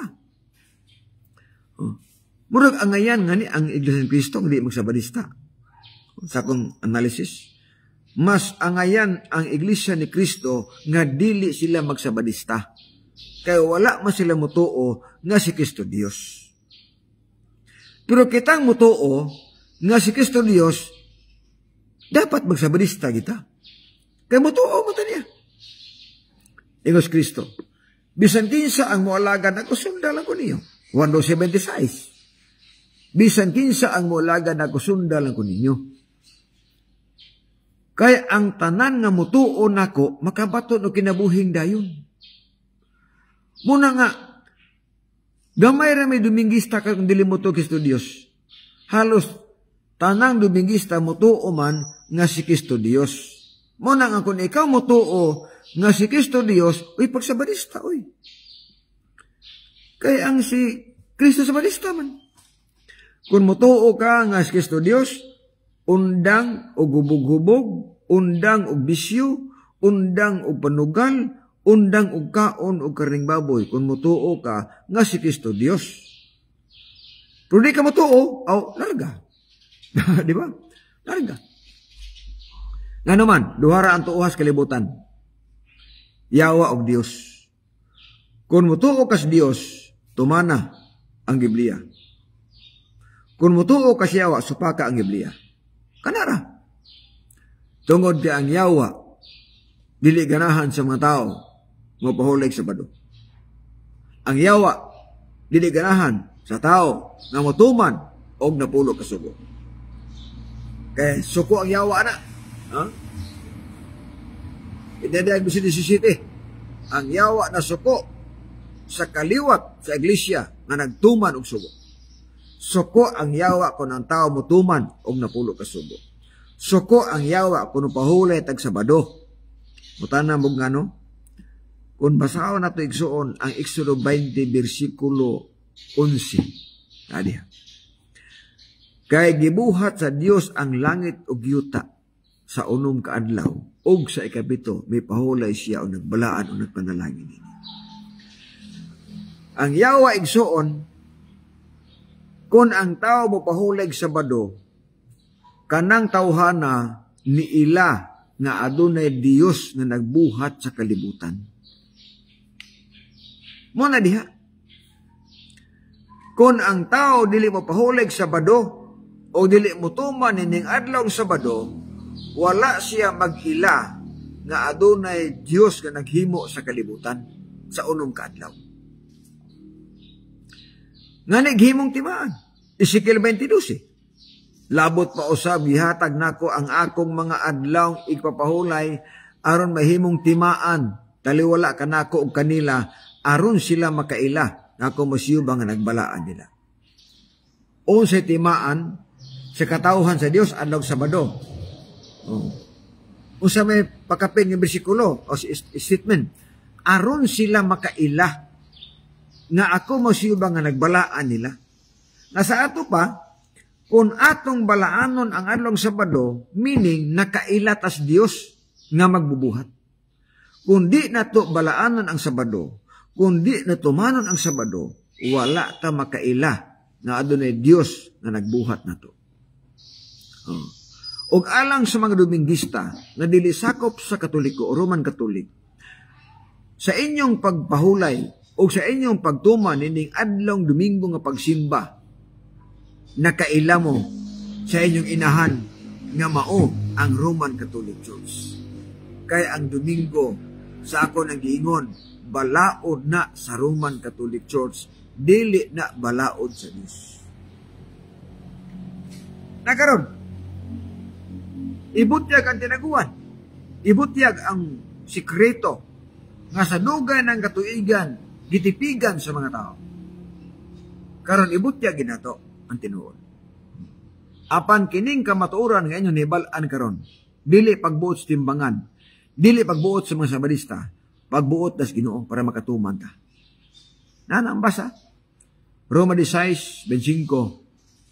Speaker 1: Murag angayan nga ni ang Iglesia ni Kristo hindi magsabadista. Sa akong analysis, mas angayan ang Iglesia ni Kristo nga dili sila magsabadista. Kaya wala man sila mutuo nga si Kristo Dios. Pero kitang mutuo nga si Kristo Dios, dapat magsabadista kita. Kaya mutuo mo ta niya. Ingos Kristo, bisan kinsa ang moalagan ako sundalan ko niyo. Juan 12:26. Bisan kinsa ang moalagan ako sundalan ko ninyo. Kaya ang tanan nga mutuo nako makabaton o kinabuhing dayon. Muna nga, gamay ra may Dominguista kang dili mutuo Kristo Dios. Halos tanang Dominguista mutuo man nga si Kristo Dios. Muna nga kung ikaw mutuo nga si Kristo Dios, uy pagsabadista, uy. Kaya ang si Kristo sabadista man. Kung mutuo ka nga si Kristo Dios, undang o gubog-hubog, undang o bisyo, undang o panugal, undang o kaon o karing baboy, kung mutuo ka nga si Kristo Dios. Pero di ka mutuo, larga. Di ba? Larga. Nga naman, duhara ang tuuhas kalibutan. Yawa og Dios. Kung mutuo ka sa Dios, tumana ang Biblia. Kung mutuo ka sa yawa, supaka ang Biblia. Kanara. Tungod ka ang yawa, dili ganahan sa mga tao, mapahulig sa bado. Ang yawa, dili ganahan sa tao, na matuman, o napulo ka sugo. Kaya suko ang yawa na. Ha? Idadayag mo si 17. Ang yawa na suko sa kaliwat sa iglesia nga nagtuman og sugo. Suko ang yawa kung ang tao mutuman og napulo ka sugo. Suko ang yawa kung pahulay tag Sabado. Mutana mo ngano? Kung basaon nato igsuon ang Exodo 20 bersikulo 11. Adiha. Kay gibuhat sa Dios ang langit ug yuta sa unom ka adlaw ug sa ikapito may pahulay siya o nagbalaan o nagpanalangin niya. Ang yawa igsuon kung ang tao mo pahulig sa Sabado, kanang tawhana ni ila nga adunay Dios nga nagbuhat sa kalibutan. Muna diha. Kung ang tao dili mo pahulig sa Sabado o dili mo tuman ning adlaw sa Sabado, wala siya mag-ila nga adunay Dios nga naghimo sa kalibutan sa unong kaadlaw. Nga naghimong timaan. Ezekiel 22. Labot pa usab gihatag nako ang akong mga adlaw igpapahulay aron mahimong timaan taliwala kanako og kanila aron sila makaila nako mosiyuba nga nagbalaan nila. Unsay timaan sa katawhan sa Dios adlaw Sabado. Unsa may pakapin nga bersikulo o statement aron sila makaila nga ako mosiyuba nga nagbalaan nila. Nasa ato pa, kung atong balaanon ang adlaw Sabado, meaning nakailatas Dios nga magbubuhat. Kung di nato balaanon ang Sabado, kung di nato manon ang Sabado, wala ta makaila nga adunay Dios nga nagbuhat nato. Og alang sa mga Dominguista nga dili sakop sa Katoliko o Roman Katolik, sa inyong pagpahulay o sa inyong pagtuman ining adlong Domingo nga pagsimba, nakaila mo sa inyong inahan nga mao ang Roman Catholic Church. Kaya ang Domingo sa ako nang giingon, balaod na sa Roman Catholic Church, dili na balaod sa Dios. Nakaroon, ibutyag ang tinaguan, ibutyag ang sikreto nga sa dugay ng katuigan, gitipigan sa mga tao. Karon ibutyag ginato ang tinuod. Apan kining kamatuoran nga inyo nibalaan karon, dili pagbuot sa timbangan, dili pagbuot sa mga Sabadista, pagbuot das Ginoo para makatuman ta. Nana ang basa? Roma 16:25,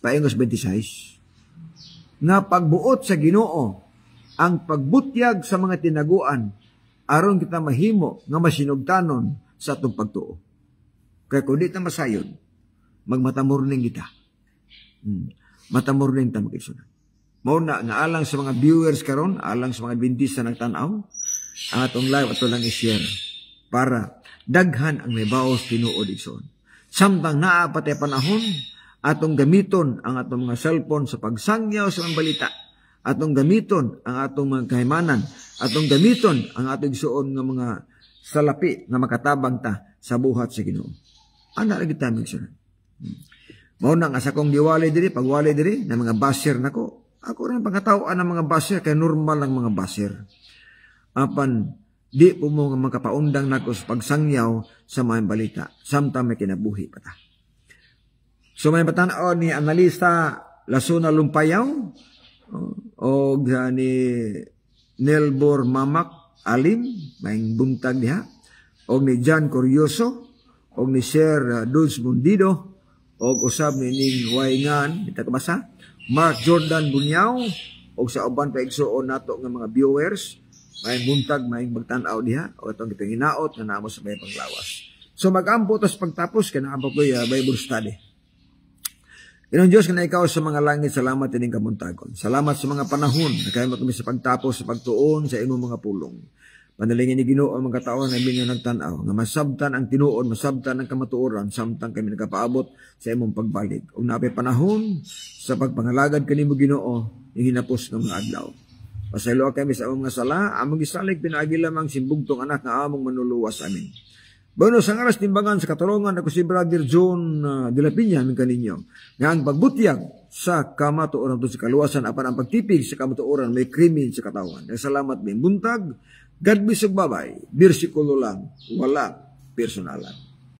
Speaker 1: paingos 26. nga pagbuot sa Ginoo ang pagbutyag sa mga tinaguan aron kita mahimo nga masinugtanon sa atong pagtuo. Kaya kung di ta masayon, magmatamorning kita. Matamorning ta mag-igsunan. Mao na nga alang sa mga viewers karon, alang sa mga Adventista nagtan-aw, ang atong live ato lang i-share para daghan ang may baos tinuod igsoon. Samtang naa patay panahon, atong gamiton ang atong mga cellphone sa pagsangyaw sa mga balita. Atong gamiton ang atong mga kahimanan. Atong gamiton ang atong igsoon nga mga salapi nga makatabang ta sa buhat sa Ginoo. Ana lagi ta igsoon. Mao na nga sa kong giwalay diri, pagwalay diri na mga basher nako. Ako rin pagkatawaan ng mga basher kay normal ang mga basher. Apan di po mo makapaundang nako sa pagsangyaw sa mga balita. Samtang may kinabuhi pa ta. So may batanaw ni analista Lasuna Lumpayaw o ni Nelbor Mamak Alim, may buntag niya, o ni John Corioso, o ni Sir Dulce Mundido, o usab ni Ning Waingan, kita kabasa, Mark Jordan Bunyaw, o sa uban pa igsuon nato nga mga viewers, may buntag, may magtanaw diha, o itong kitang hinaot na namo sa may panglawas. So mag-ampo tos pagtapos, kanaampo ko Bible study. Inong Diyos na ikaw sa mga langit, salamat ining kamuntagon. Salamat sa mga panahon na kaya mo kami sa pagtapos, sa pagtuon, sa imong mga pulong. Panalingin ni Ginoo ang mga taon na inyong nagtanaw, nga masabtan ang tinuon, masabtan ang kamatuoran, samtang kami nagkapaabot sa imong pagbalik. Kung napay panahon, sa pagpangalagad kanimo Ginoo, hinapos ng mga adlaw. Pasaylo kami sa among mga sala, among gisalig pinaagi lamang simbugtong anak na among manuluwas amin. Bueno, sa aras timbangan sa katulungan ako si Brother John de la Piña ng kaninyo. Nga ang pagbutyag sa kamatuoran to sa kaluwasan apan ang pagtipig sa kamatuoran may krimen sa katawan. Salamat may buntag. God bless ug babay. Bersikulo lang, wala personalan.